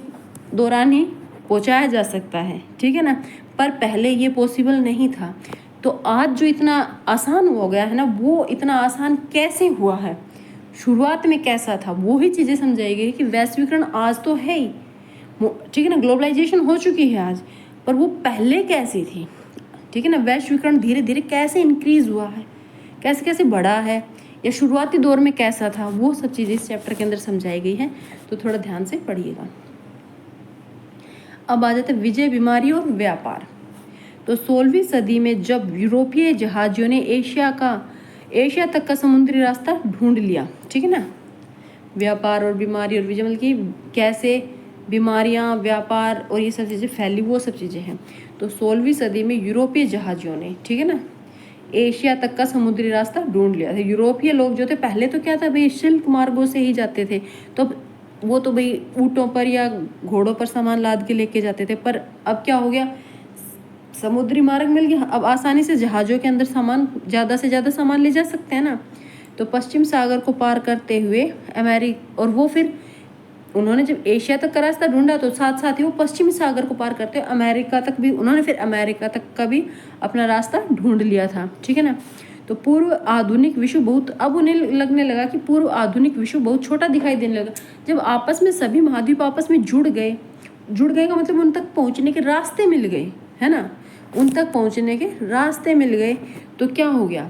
दौरान ही पहुंचाया जा सकता है, ठीक है ना। पर पहले ये पॉसिबल नहीं था। तो आज जो इतना आसान हो गया है ना, वो इतना आसान कैसे हुआ है, शुरुआत में कैसा था, वो ही चीज़ें समझाई गई कि वैश्वीकरण आज तो है ही, ठीक है ना, ग्लोबलाइजेशन हो चुकी है आज, पर वो पहले कैसी थी, ठीक है ना। वैश्वीकरण धीरे धीरे कैसे इंक्रीज हुआ है, कैसे कैसे बढ़ा है, या शुरुआती दौर में कैसा था, वो सब चीज़ें इस चैप्टर के अंदर समझाई गई हैं। तो थोड़ा ध्यान से पढ़िएगा। अब आ जाते हैं विजय, बीमारी और व्यापार। तो 16वीं सदी में जब यूरोपीय जहाजियों ने एशिया तक का समुद्री रास्ता ढूंढ लिया, ठीक है ना। व्यापार और बीमारी और विजय मतलब कि कैसे बीमारियां, व्यापार और ये सब चीज़ें फैली, वो सब चीज़ें हैं। तो 16वीं सदी में यूरोपीय जहाजियों ने, ठीक है ना, एशिया तक का समुद्री रास्ता ढूंढ लिया था। यूरोपीय लोग जो थे, पहले तो क्या था भाई, शिल्प मार्गों से ही जाते थे, तो वो तो भाई ऊँटों पर या घोड़ों पर सामान लाद के लेके जाते थे। पर अब क्या हो गया, समुद्री मार्ग मिल गया, अब आसानी से जहाज़ों के अंदर सामान, ज़्यादा से ज़्यादा सामान ले जा सकते हैं ना। तो पश्चिम सागर को पार करते हुए और वो फिर उन्होंने जब एशिया तक का रास्ता ढूंढा, तो साथ साथ ही वो पश्चिमी सागर को पार करते हुए अमेरिका तक भी, उन्होंने फिर अमेरिका तक का भी अपना रास्ता ढूंढ लिया था, ठीक है ना। तो पूर्व आधुनिक विश्व बहुत, अब उन्हें लगने लगा कि पूर्व आधुनिक विश्व बहुत छोटा दिखाई देने लगा जब आपस में सभी महाद्वीप आपस में जुड़ गए का मतलब उन तक पहुंचने के रास्ते मिल गए, है ना, उन तक पहुंचने के रास्ते मिल गए। तो क्या हो गया,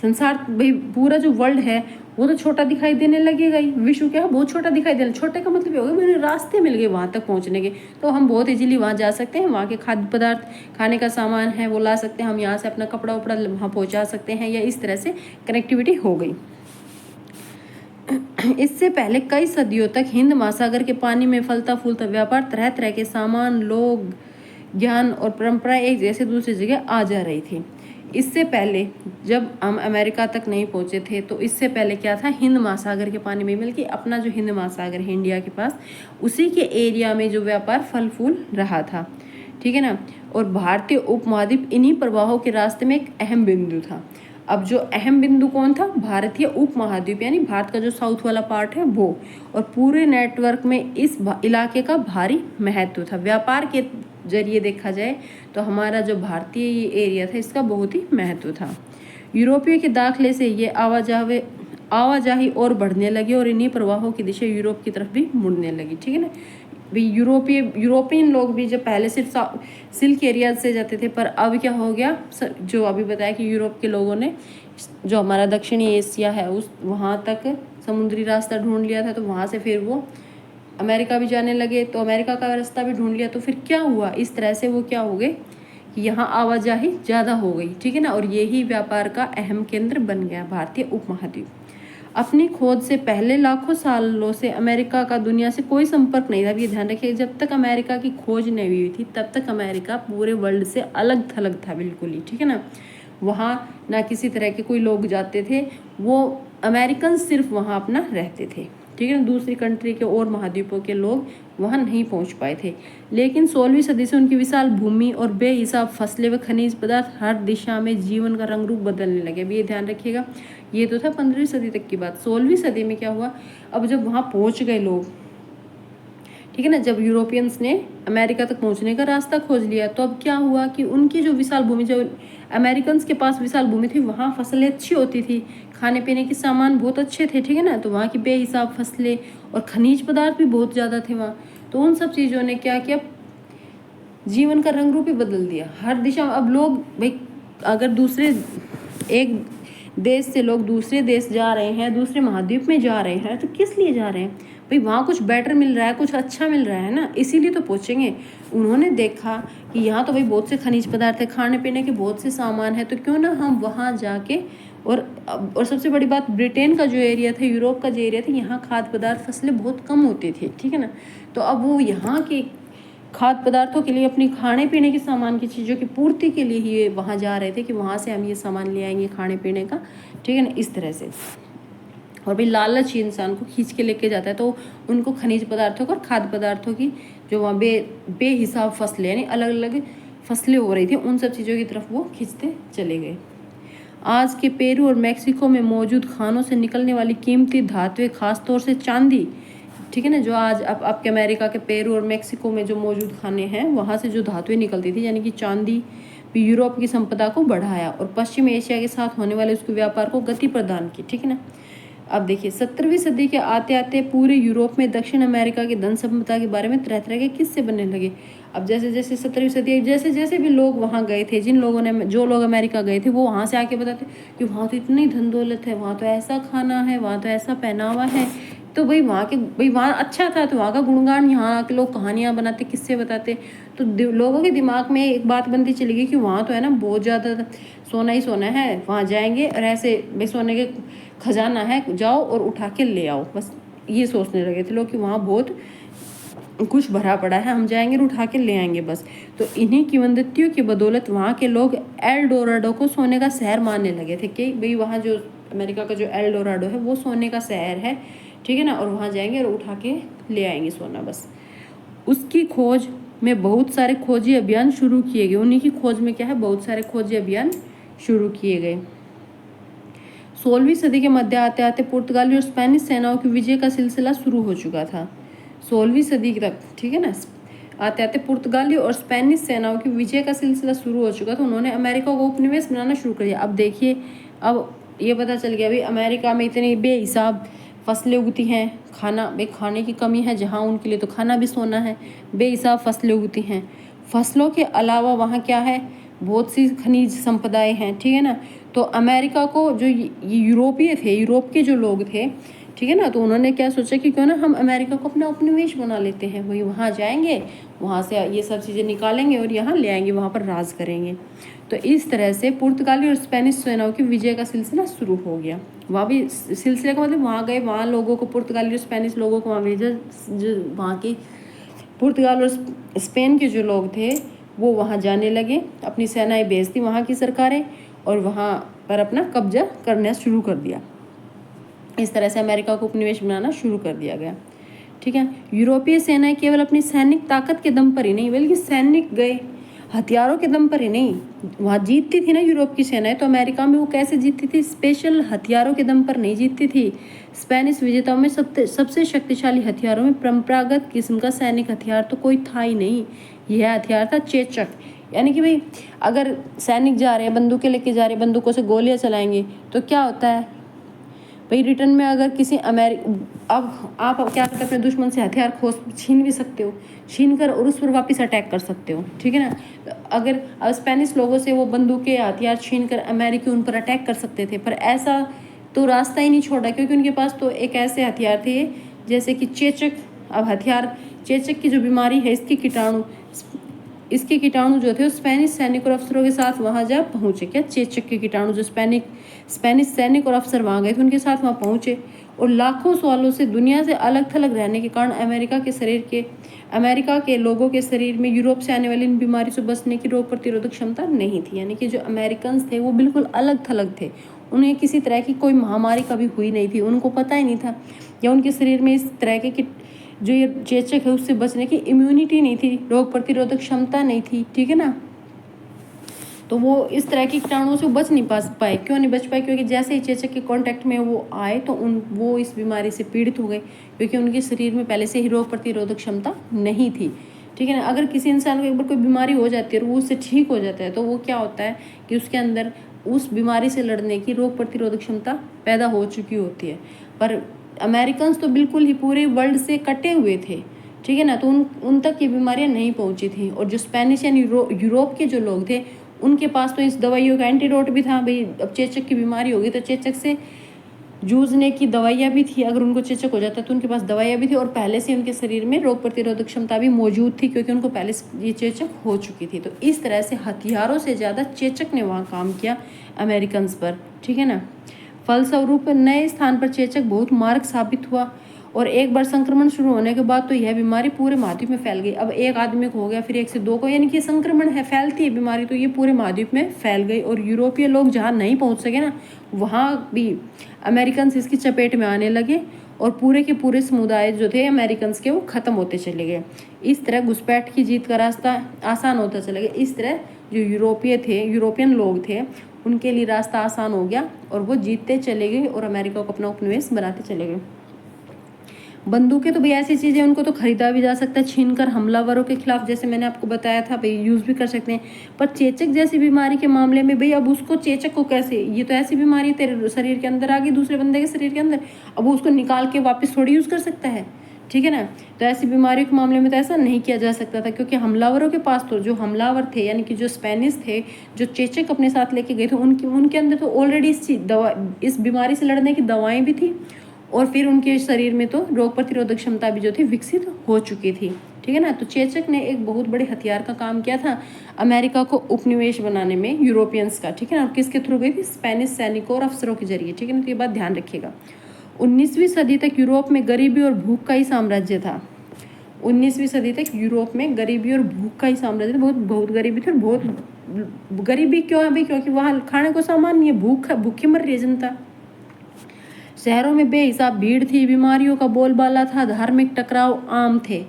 संसार भाई, पूरा जो वर्ल्ड है वो तो छोटा दिखाई देने लगेगा ही। विश्व क्या है, बहुत छोटा दिखाई देना, छोटे का मतलब ये होगा मेरे रास्ते मिल गए वहाँ तक पहुँचने के, तो हम बहुत इजीली वहाँ जा सकते हैं, वहाँ के खाद्य पदार्थ, खाने का सामान है वो ला सकते हैं, हम यहाँ से अपना कपड़ा उपड़ा वहाँ पहुँचा सकते हैं, या इस तरह से कनेक्टिविटी हो गई। इससे पहले कई सदियों तक हिंद महासागर के पानी में फलता फूलता व्यापार, तरह तरह के सामान, लोग, ज्ञान और परंपराएं एक जैसे दूसरी जगह आ जा रही थी। इससे पहले जब हम अमेरिका तक नहीं पहुंचे थे, तो इससे पहले क्या था, हिंद महासागर के पानी में मिल के अपना जो हिंद महासागर है इंडिया के पास, उसी के एरिया में जो व्यापार फल फूल रहा था, ठीक है ना। और भारतीय उपमहाद्वीप इन्हीं प्रवाहों के रास्ते में एक अहम बिंदु था। अब जो अहम बिंदु कौन था, भारतीय उपमहाद्वीप, यानी भारत का जो साउथ वाला पार्ट है वो, और पूरे नेटवर्क में इस इलाके का भारी महत्व था। व्यापार के जरिए देखा जाए तो हमारा जो भारतीय ये एरिया था, इसका बहुत ही महत्व था। यूरोपियों के दाखिले से ये आवाजाही और बढ़ने लगी, और इन्हीं प्रवाहों की दिशा यूरोप की तरफ भी मुड़ने लगी, ठीक है ना। भी यूरोपियन लोग भी जब पहले सिर्फ सिल्क एरिया से जाते थे, पर अब क्या हो गया, जो अभी बताया कि यूरोप के लोगों ने जो हमारा दक्षिणी एशिया है उस वहाँ तक समुद्री रास्ता ढूंढ लिया था, तो वहाँ से फिर वो अमेरिका भी जाने लगे, तो अमेरिका का रास्ता भी ढूंढ लिया। तो फिर क्या हुआ, इस तरह से वो क्या हो गए कि यहाँ आवाजाही ज़्यादा हो गई, ठीक है ना, और यही व्यापार का अहम केंद्र बन गया भारतीय उपमहाद्वीप। अपनी खोज से पहले लाखों सालों से अमेरिका का दुनिया से कोई संपर्क नहीं था। ये ध्यान रखिए, जब तक अमेरिका की खोज नहीं हुई थी तब तक अमेरिका पूरे वर्ल्ड से अलग थलग था बिल्कुल ही, ठीक है ना। वहाँ ना किसी तरह के कोई लोग जाते थे, वो अमेरिकन सिर्फ वहाँ अपना रहते थे, ठीक है ना, दूसरी कंट्री के और महाद्वीपों के लोग वहाँ नहीं पहुँच पाए थे। लेकिन 16वीं सदी से उनकी विशाल भूमि और बेहिसाब फसलें व खनिज पदार्थ हर दिशा में जीवन का रंग रूप बदलने लगे। अभी ये ध्यान रखिएगा, ये तो था 15वीं सदी तक की बात। 16वीं सदी में क्या हुआ, अब जब वहाँ पहुँच गए लोग, ठीक है ना, जब यूरोपियंस ने अमेरिका तक पहुंचने का रास्ता खोज लिया, तो अब क्या हुआ कि उनकी जो विशाल भूमि, जो अमेरिकन्स के पास विशाल भूमि थी, वहाँ फसलें अच्छी होती थी, खाने पीने के सामान बहुत अच्छे थे, ठीक है ना, तो वहाँ की बेहिसाब फसलें और खनिज पदार्थ भी बहुत ज़्यादा थे वहाँ। तो उन सब चीज़ों ने क्या किया, जीवन का रंग रूप ही बदल दिया हर दिशा में। अब लोग भाई अगर दूसरे एक देश से लोग दूसरे देश जा रहे हैं, दूसरे महाद्वीप में जा रहे हैं, तो किस लिए जा रहे हैं भाई, वहाँ कुछ बेटर मिल रहा है, कुछ अच्छा मिल रहा है ना, इसीलिए तो पहुँचेंगे। उन्होंने देखा कि यहाँ तो भाई बहुत से खनिज पदार्थ है, खाने पीने के बहुत से सामान है, तो क्यों ना हम वहाँ जाके और सबसे बड़ी बात, ब्रिटेन का जो एरिया था, यूरोप का जो एरिया था, यहाँ खाद्य पदार्थ फसलें बहुत कम होती थी, ठीक है ना, तो अब वो यहाँ के खाद्य पदार्थों के लिए, अपनी खाने पीने के सामान की चीज़ों की पूर्ति के लिए ही वहाँ जा रहे थे कि वहाँ से हम ये सामान ले आएंगे खाने पीने का, ठीक है ना, इस तरह से। और भाई लालच ही इंसान को खींच के लेके जाता है, तो उनको खनिज पदार्थों और खाद्य पदार्थों की जो वहाँ बेहिसाब फसलें, यानी अलग अलग फसलें हो रही थी, उन सब चीज़ों की तरफ वो खींचते चले गए। आज के पेरू और मेक्सिको में मौजूद खानों से निकलने वाली कीमती धातुएं, खासतौर से चांदी, ठीक है ना, जो आज आपके अमेरिका के पेरू और मेक्सिको में जो मौजूद खाने हैं, वहाँ से जो धातुएं निकलती थी, यानी कि चांदी, भी यूरोप की संपदा को बढ़ाया और पश्चिम एशिया के साथ होने वाले उसके व्यापार को गति प्रदान की, ठीक है ना। अब देखिए 17वीं सदी के आते आते पूरे यूरोप में दक्षिण अमेरिका की धन संपदा के बारे में तरह तरह के किस्से बनने लगे। अब जैसे जैसे 17वीं सदी, जैसे जैसे भी लोग वहाँ गए थे, जो लोग अमेरिका गए थे, वो वहाँ से आके बताते कि वहाँ तो इतनी धन दौलत है, वहाँ तो ऐसा खाना है, वहाँ तो ऐसा पहनावा है, तो भाई वहाँ अच्छा था, तो वहाँ का गुणगान यहाँ आके लोग कहानियाँ बनाते, किस्से बताते, तो लोगों के दिमाग में एक बात बनती चली गई कि वहाँ तो है ना बहुत ज़्यादा सोना ही सोना है, वहाँ जाएंगे और ऐसे भाई सोने के खजाना है, जाओ और उठा के ले आओ, बस ये सोचने लगे थे लोग कि वहाँ बहुत कुछ भरा पड़ा है, हम जाएंगे और उठा के ले आएंगे बस। तो इन्हीं किंवदंतियों की बदौलत वहाँ के लोग एल डोराडो को सोने का शहर मानने लगे थे कि भाई वहाँ जो अमेरिका का जो एल डोराडो है वो सोने का शहर है, ठीक है ना, और वहाँ जाएंगे और उठा के ले आएंगे सोना बस। उसकी खोज में बहुत सारे खोजी अभियान शुरू किए गए, उन्हीं की खोज में क्या है, बहुत सारे खोजी अभियान शुरू किए गए। 16वीं सदी के मध्य आते आते पुर्तगाली और स्पेनिश सेनाओं की विजय का सिलसिला शुरू हो चुका था। 16वीं सदी तक, ठीक है ना, आते आते पुर्तगाली और स्पेनिश सेनाओं की विजय का सिलसिला शुरू हो चुका था। उन्होंने अमेरिका को उपनिवेश बनाना शुरू कर दिया। अब देखिए, अब ये पता चल गया भाई अमेरिका में इतनी बेहिसाब फसलें उगती हैं, खाने की कमी है, जहाँ उनके लिए तो खाना भी सोना है, बेहिसाब फसलें उगती हैं। फसलों के अलावा वहाँ क्या है, बहुत सी खनिज संपदाएं हैं, ठीक है ना। तो अमेरिका को जो यूरोपीय थे, यूरोप के जो लोग थे, ठीक है ना, तो उन्होंने क्या सोचा कि क्यों ना हम अमेरिका को अपना उपनिवेश बना लेते हैं, वही वहाँ जाएंगे, वहाँ से ये सब चीज़ें निकालेंगे और यहाँ ले आएंगे, वहाँ पर राज करेंगे। तो इस तरह से पुर्तगाली और स्पेनिश सेनाओं की विजय का सिलसिला शुरू हो गया। वहाँ भी सिलसिले का मतलब वहाँ गए, वहाँ लोगों को, पुर्तगाली और स्पेनिश लोगों को वहाँ भेजा, जो वहाँ के पुर्तगाल और स्पेन के जो लोग थे वो वहाँ जाने लगे, अपनी सेनाएं भेजती वहाँ की सरकारें, और वहाँ पर अपना कब्जा करना शुरू कर दिया। इस तरह से अमेरिका को उपनिवेश बनाना शुरू कर दिया गया, ठीक है। यूरोपीय सेनाएं केवल अपनी सैनिक ताकत के दम पर ही नहीं, बल्कि सैनिक गए हथियारों के दम पर ही नहीं, वहाँ जीतती थी ना यूरोप की सेनाएं, तो अमेरिका में वो कैसे जीतती थी, स्पेशल हथियारों के दम पर नहीं जीतती थी। स्पेनिश विजेताओं में सबसे शक्तिशाली हथियारों में परंपरागत किस्म का सैनिक हथियार तो कोई था ही नहीं, यह हथियार था चेचक। यानी कि भाई अगर सैनिक जा रहे हैं, बंदूकें लेके जा रहे हैं, बंदूकों से गोलियां चलाएंगे, तो क्या होता है भाई, रिटर्न में अगर किसी अब आप क्या करते हैं, अपने दुश्मन से हथियार छीन भी सकते हो, छीन कर और उस पर वापस अटैक कर सकते हो, ठीक है ना। तो अगर स्पेनिश लोगों से वो बंदूकें हथियार छीन कर अमेरिकी उन पर अटैक कर सकते थे, पर ऐसा तो रास्ता ही नहीं छोड़ा, क्योंकि उनके पास तो एक ऐसे हथियार थे जैसे कि चेचक। अब चेचक की जो बीमारी है, इसके कीटाणु जो थे वो स्पेनिश सैनिक और अफसरों के साथ वहाँ जा पहुँचे। क्या चेचक के कीटाणु जो स्पेनिश सैनिक और अफसर वहाँ गए थे उनके साथ वहाँ पहुँचे, और लाखों सालों से दुनिया से अलग थलग रहने के कारण अमेरिका के लोगों के शरीर में यूरोप से आने वाली इन बीमारी से बचने की रोग प्रतिरोधक क्षमता नहीं थी। यानी कि जो अमेरिकन थे वो बिल्कुल अलग थलग थे, उन्हें किसी तरह की कोई महामारी कभी हुई नहीं थी, उनको पता ही नहीं था या उनके शरीर में इस तरह के कि जो ये चेचक है उससे बचने की इम्यूनिटी नहीं थी, रोग प्रतिरोधक क्षमता नहीं थी, ठीक है ना। तो वो इस तरह के कीटाणुओं से बच नहीं पाए। क्यों नहीं बच पाए? क्योंकि जैसे ही चेचक के कांटेक्ट में वो आए तो वो इस बीमारी से पीड़ित हो गए, क्योंकि उनके शरीर में पहले से ही रोग प्रतिरोधक क्षमता नहीं थी, ठीक है ना। अगर किसी इंसान को एक बार कोई बीमारी हो जाती है और वो उससे ठीक हो जाता है तो वो क्या होता है कि उसके अंदर उस बीमारी से लड़ने की रोग प्रतिरोधक क्षमता पैदा हो चुकी होती है। पर अमेरिकन तो बिल्कुल ही पूरे वर्ल्ड से कटे हुए थे, ठीक है ना, तो उन तक ये बीमारियां नहीं पहुंची थी। और जो स्पेनिश यानी यूरोप के जो लोग थे उनके पास तो इस दवाइयों का एंटीडोट भी था। भाई अब चेचक की बीमारी होगी तो चेचक से जूझने की दवाइयाँ भी थी, अगर उनको चेचक हो जाता तो उनके पास दवाइयाँ भी थी, और पहले से उनके शरीर में रोग प्रतिरोधक क्षमता भी मौजूद थी क्योंकि उनको पहले ये चेचक हो चुकी थी। तो इस तरह से हथियारों से ज़्यादा चेचक ने वहाँ काम किया अमेरिकन्स पर, ठीक है ना। फलस्वरूप नए स्थान पर चेचक बहुत मारक साबित हुआ, और एक बार संक्रमण शुरू होने के बाद तो यह बीमारी पूरे महाद्वीप में फैल गई। अब एक आदमी को हो गया, फिर 1 से 2 को, यानी कि संक्रमण है, फैलती है बीमारी, तो ये पूरे महाद्वीप में फैल गई। और यूरोपीय लोग जहाँ नहीं पहुँच सके ना, वहाँ भी अमेरिकन इसकी चपेट में आने लगे, और पूरे के पूरे समुदाय जो थे अमेरिकन के वो ख़त्म होते चले गए। इस तरह घुसपैठ की जीत का रास्ता आसान होता चला गया। इस तरह जो यूरोपियन लोग थे उनके लिए रास्ता आसान हो गया और वो जीतते चले गए और अमेरिका को अपना उपनिवेश बनाते चले गए। बंदूकें तो भाई ऐसी चीज़ें उनको तो खरीदा भी जा सकता है, छीनकर हमलावरों के खिलाफ, जैसे मैंने आपको बताया था भाई, यूज़ भी कर सकते हैं। पर चेचक जैसी बीमारी के मामले में भाई अब उसको, चेचक को कैसे, ये तो ऐसी बीमारी तेरे शरीर के अंदर आ गई, दूसरे बंदे के शरीर के अंदर, अब वो उसको निकाल के वापस थोड़ी यूज़ कर सकता है, ठीक है ना। तो ऐसी बीमारियों के मामले में तो ऐसा नहीं किया जा सकता था, क्योंकि हमलावरों के पास तो, जो हमलावर थे यानी कि जो स्पेनिश थे, जो चेचक अपने साथ लेके गए थे, उनके अंदर तो ऑलरेडी इस बीमारी से लड़ने की दवाएं भी थी, और फिर उनके शरीर में तो रोग प्रतिरोधक क्षमता भी जो थी विकसित हो चुकी थी, ठीक है ना। तो चेचक ने एक बहुत बड़े हथियार का काम किया था अमेरिका को उपनिवेश बनाने में, यूरोपियंस का, ठीक है ना। और किसके थ्रू गई थी? स्पेनिश सैनिकों और अफसरों के जरिए, ठीक है ना। तो ये बात ध्यान रखिएगा। 19वीं सदी तक यूरोप में गरीबी और भूख का ही साम्राज्य था। 19वीं सदी तक यूरोप में गरीबी और भूख का ही साम्राज्य था। बहुत गरीबी थी, और बहुत गरीबी क्यों है भाई? क्योंकि वहाँ खाने को सामान नहीं है, भूखे मर रही है जनता। शहरों में बेहिसाब भीड़ थी, बीमारियों का बोलबाला था, धार्मिक टकराव आम थे,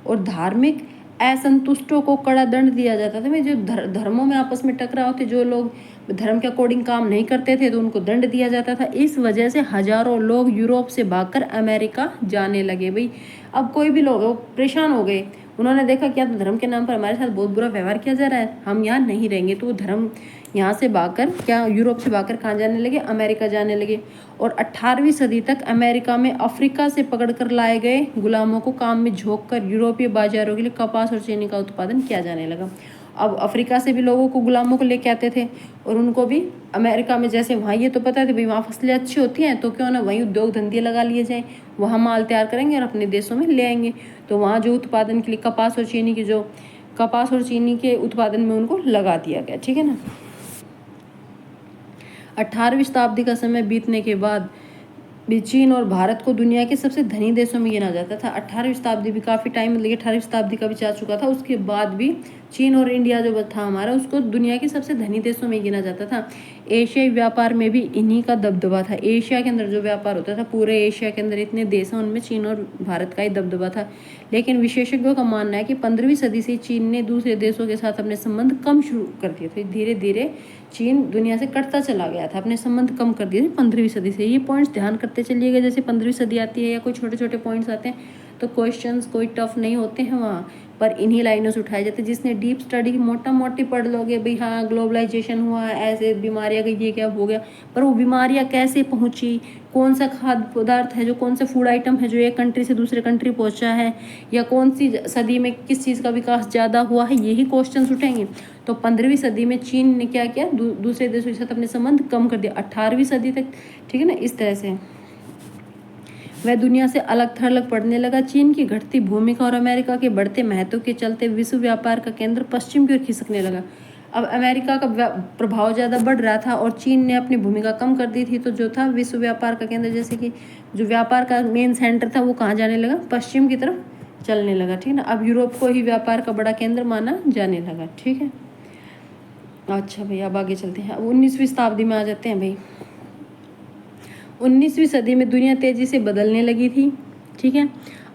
और धार्मिक असंतुष्टों को कड़ा दंड दिया जाता था। जो धर्मों में आपस में टकराव थे, जो लोग धर्म के अकॉर्डिंग काम नहीं करते थे तो उनको दंड दिया जाता था। इस वजह से हजारों लोग यूरोप से भागकर अमेरिका जाने लगे। भाई अब कोई भी लोग परेशान हो गए, उन्होंने देखा क्या, तो धर्म के नाम पर हमारे साथ बहुत बुरा व्यवहार किया जा रहा है, हम यहाँ नहीं रहेंगे, तो वो धर्म यहाँ से भागकर, क्या यूरोप से भागकर कहाँ जाने लगे? अमेरिका जाने लगे। और 18वीं सदी तक अमेरिका में अफ्रीका से पकड़कर लाए गए गुलामों को काम में झोंककर यूरोपीय बाजारों के लिए कपास और चीनी का उत्पादन किया जाने लगा। अब अफ्रीका से भी लोगों को, गुलामों को लेके आते थे, और उनको भी अमेरिका में, जैसे वहाँ ये तो पता था भाई वहाँ फसलें अच्छी होती हैं, तो क्यों ना वहीं उद्योग धंधे लगा लिए जाए, वहाँ माल तैयार करेंगे और अपने देशों में ले आएंगे। तो वहाँ जो उत्पादन के लिए कपास और चीनी के उत्पादन में उनको लगा दिया गया, ठीक है ना। 18वीं शताब्दी का समय बीतने के बाद भी चीन और भारत को दुनिया के सबसे धनी देशों में गिना जाता था। 18वीं शताब्दी भी काफ़ी टाइम, मतलब 18वीं शताब्दी का भी जा चुका था, उसके बाद भी चीन और इंडिया जो था हमारा, उसको दुनिया के सबसे धनी देशों में गिना जाता था। एशियाई व्यापार में भी इन्हीं का दबदबा था। एशिया के अंदर जो व्यापार होता था, पूरे एशिया के अंदर इतने देश हैं, उनमें चीन और भारत का ही दबदबा था। लेकिन विशेषज्ञों का मानना है कि 15वीं सदी से चीन ने दूसरे देशों के साथ अपने संबंध कम शुरू कर दिए थे। धीरे धीरे चीन दुनिया से कटता चला गया था, अपने संबंध कम कर दिए थे 15वीं सदी से। ये पॉइंट्स ध्यान करते चलिएगा, जैसे 15वीं सदी आती है या कोई छोटे छोटे पॉइंट्स आते हैं तो क्वेश्चंस कोई टफ नहीं होते हैं वहाँ पर, इन्हीं लाइनों से उठाए जाते हैं। जिसने डीप स्टडी मोटा मोटी पढ़ लोगे भाई, हाँ ग्लोबलाइजेशन हुआ, ऐसे बीमारियाँ गई, ये क्या हो गया, पर वो बीमारियाँ कैसे पहुँची, कौन सा खाद्य पदार्थ है, जो कौन सा फूड आइटम है जो एक कंट्री से दूसरे कंट्री पहुँचा है, या कौन सी सदी में किस चीज़ का विकास ज़्यादा हुआ है, यही क्वेश्चंस उठेंगे। तो 15वीं सदी में चीन ने क्या किया, दूसरे देशों के साथ अपने संबंध कम कर दिया। 18वीं सदी तक, ठीक है ना, इस तरह से वह दुनिया से अलग थलग पड़ने लगा। चीन की घटती भूमिका और अमेरिका के बढ़ते महत्व के चलते विश्व व्यापार का केंद्र पश्चिम की ओर खिसकने लगा। अब अमेरिका का प्रभाव ज़्यादा बढ़ रहा था और चीन ने अपनी भूमिका कम कर दी थी, तो जो था विश्व व्यापार का केंद्र, जैसे कि जो व्यापार का मेन सेंटर था वो कहाँ जाने लगा, पश्चिम की तरफ चलने लगा, ठीक है ना। अब यूरोप को ही व्यापार का बड़ा केंद्र माना जाने लगा, ठीक है। अच्छा भाई अब आगे चलते हैं, अब 19वीं शताब्दी में आ जाते हैं भाई। 19वीं सदी में दुनिया तेजी से बदलने लगी थी, ठीक है।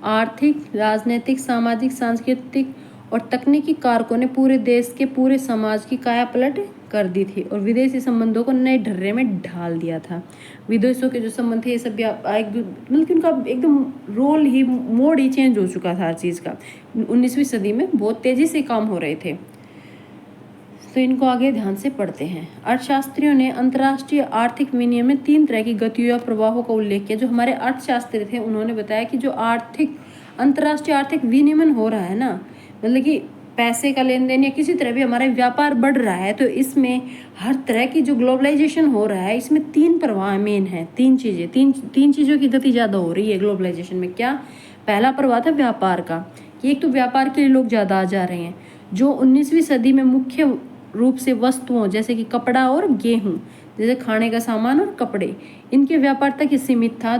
आर्थिक, राजनीतिक, सामाजिक, सांस्कृतिक और तकनीकी कारकों ने पूरे देश के पूरे समाज की काया पलट कर दी थी और विदेशी संबंधों को नए ढर्रे में ढाल दिया था। विदेशों के जो संबंध थे ये सब मतलब कि उनका एकदम रोल ही, मोड ही चेंज हो चुका था हर चीज़ का। 19वीं सदी में बहुत तेज़ी से काम हो रहे थे। तो इनको आगे ध्यान से पढ़ते हैं। अर्थशास्त्रियों ने अंतर्राष्ट्रीय आर्थिक विनिमय में 3 तरह की गतियों या प्रवाहों का उल्लेख किया। जो हमारे अर्थशास्त्री थे उन्होंने बताया कि जो अंतर्राष्ट्रीय आर्थिक विनिमय हो रहा है ना, मतलब कि पैसे का लेन देन या किसी तरह भी हमारा व्यापार बढ़ रहा है, तो इसमें हर तरह की जो ग्लोबलाइजेशन हो रहा है इसमें 3 प्रवाह मेन है, 3 चीज़ें, तीन चीज़ों की गति ज़्यादा हो रही है ग्लोबलाइजेशन में। क्या? पहला प्रवाह था व्यापार का, कि एक तो व्यापार के लिए लोग ज़्यादा आ जा रहे हैं। जो 19वीं सदी में मुख्य रूप से वस्तुओं जैसे कि कपड़ा और गेहूं, जैसे खाने का सामान और कपड़े, इनके व्यापार तक ही सीमित था।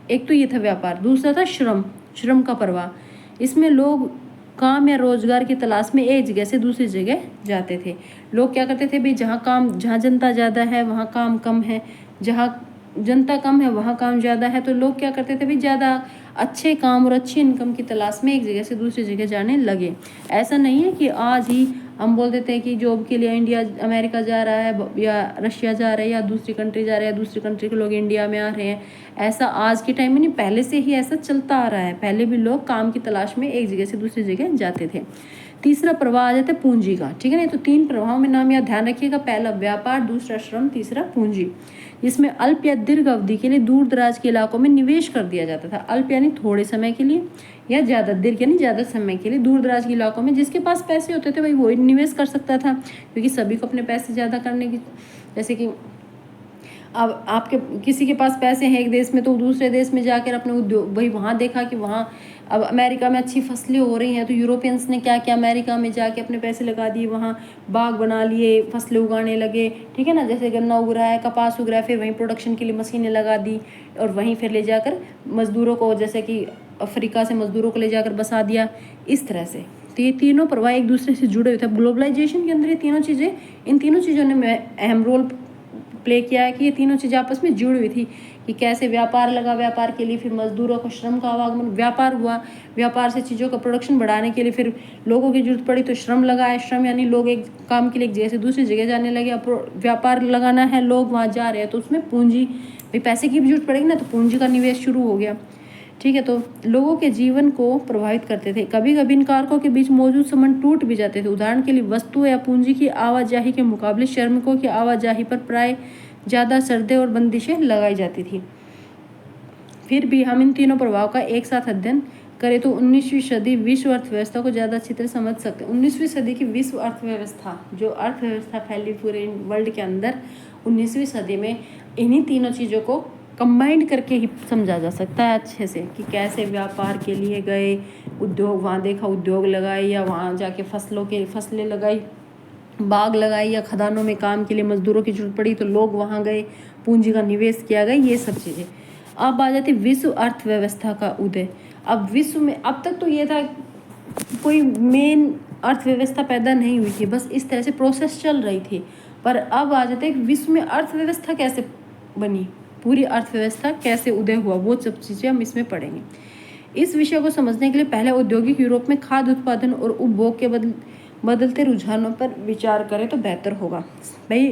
एक तो ये था व्यापार, दूसरा था श्रम का प्रवाह। इसमें लोग काम या रोजगार की तलाश में एक जगह से दूसरी जगह जाते थे। लोग क्या करते थे भाई, जहाँ जनता ज़्यादा है वहाँ काम कम है, जहाँ जनता कम है वहाँ काम ज़्यादा है, तो लोग क्या करते थे भाई, ज़्यादा अच्छे काम और अच्छी इनकम की तलाश में एक जगह से दूसरी जगह जाने लगे। ऐसा नहीं है कि आज ही हम बोल देते हैं कि जॉब के लिए इंडिया अमेरिका जा रहा है या रशिया जा रहा है या दूसरी कंट्री जा रहा है, दूसरी कंट्री के लोग इंडिया में आ रहे हैं। ऐसा आज के टाइम में नहीं, पहले से ही ऐसा चलता आ रहा है। पहले भी लोग काम की तलाश में एक जगह से दूसरी जगह जाते थे। तीसरा प्रवाह आ जाता है पूंजी का, ठीक है ना। तो 3 प्रवाहों में नाम याद ध्यान रखिएगा, पहला व्यापार, दूसरा श्रम, तीसरा पूंजी। जिसमें अल्प या दीर्घ अवधि के लिए दूर दराज के इलाकों में निवेश कर दिया जाता था। अल्प यानी थोड़े समय के लिए, या ज़्यादा, दीर्घ यानी ज़्यादा समय के लिए। दूर दराज के इलाकों में जिसके पास पैसे होते थे भाई वो निवेश कर सकता था, क्योंकि सभी को अपने पैसे ज़्यादा करने की, जैसे कि अब आपके किसी के पास पैसे हैं एक देश में, तो दूसरे देश में जाकर अपने उद्योग, भाई वहाँ देखा कि वहाँ अब अमेरिका में अच्छी फसलें हो रही हैं, तो यूरोपियंस ने क्या किया, अमेरिका में जाके अपने पैसे लगा दिए, वहाँ बाग बना लिए, फसलें उगाने लगे, ठीक है ना। जैसे गन्ना उग रहा है, कपास उग रहा है, फिर वहीं प्रोडक्शन के लिए मशीनें लगा दी और वहीं फिर ले जाकर मज़दूरों को, जैसे कि अफ्रीका से मज़दूरों को ले जाकर बसा दिया, इस तरह से। तो ये तीनों प्रवाह एक दूसरे से जुड़े हुए थे। ग्लोबलाइजेशन के अंदर ये तीनों चीज़ें, इन तीनों चीज़ों ने अहम रोल प्ले किया है, कि ये तीनों चीज़ें आपस में जुड़ी हुई थी। कि कैसे व्यापार लगा, व्यापार के लिए फिर मजदूरों को, श्रम का आवागमन, व्यापार हुआ, व्यापार से चीज़ों का प्रोडक्शन बढ़ाने के लिए फिर लोगों की जरूरत पड़ी तो श्रम लगाए। श्रम यानी लोग एक काम के लिए एक जगह से दूसरी जगह जाने लगे। अब व्यापार लगाना है, लोग वहाँ जा रहे हैं, तो उसमें पूंजी, भाई पैसे की भी जरूरत पड़ेगी ना, तो पूंजी का निवेश शुरू हो गया, ठीक है। तो लोगों के जीवन को प्रभावित करते थे। कभी कभी इन कारकों के बीच मौजूद संबंध टूट भी जाते थे। उदाहरण के लिए वस्तु या पूंजी की आवाजाही के मुकाबले श्रमिकों की आवाजाही पर प्राय ज़्यादा शर्तें और बंदिशें लगाई जाती थी। फिर भी हम इन तीनों प्रभाव का एक साथ अध्ययन करें तो 19वीं सदी विश्व अर्थव्यवस्था को ज़्यादा अच्छी तरह समझ सकते हैं। 19वीं सदी की विश्व अर्थव्यवस्था, जो अर्थव्यवस्था फैली पूरे वर्ल्ड के अंदर, 19वीं सदी में इन्हीं तीनों चीज़ों को कंबाइंड करके ही समझा जा सकता है अच्छे से, कि कैसे व्यापार के लिए गए, उद्योग वहाँ देखा, उद्योग लगाए, या वहाँ जाके फसलें लगाई, बाग लगाई, या खदानों में काम के लिए मजदूरों की जरूरत पड़ी तो लोग वहाँ गए, पूंजी का निवेश किया गया, ये सब चीज़ें। अब आ जाती विश्व अर्थव्यवस्था का उदय। अब विश्व में, अब तक तो ये था कोई मेन अर्थव्यवस्था पैदा नहीं हुई थी, बस इस तरह से प्रोसेस चल रही थी। पर अब आ जाते हैं विश्व में अर्थव्यवस्था कैसे बनी, पूरी अर्थव्यवस्था कैसे उदय हुआ, वो सब चीज़ें हम इसमें पढ़ेंगे। इस विषय को समझने के लिए पहले औद्योगिक यूरोप में खाद्य उत्पादन और उपभोग के बदलते रुझानों पर विचार करें तो बेहतर होगा। भाई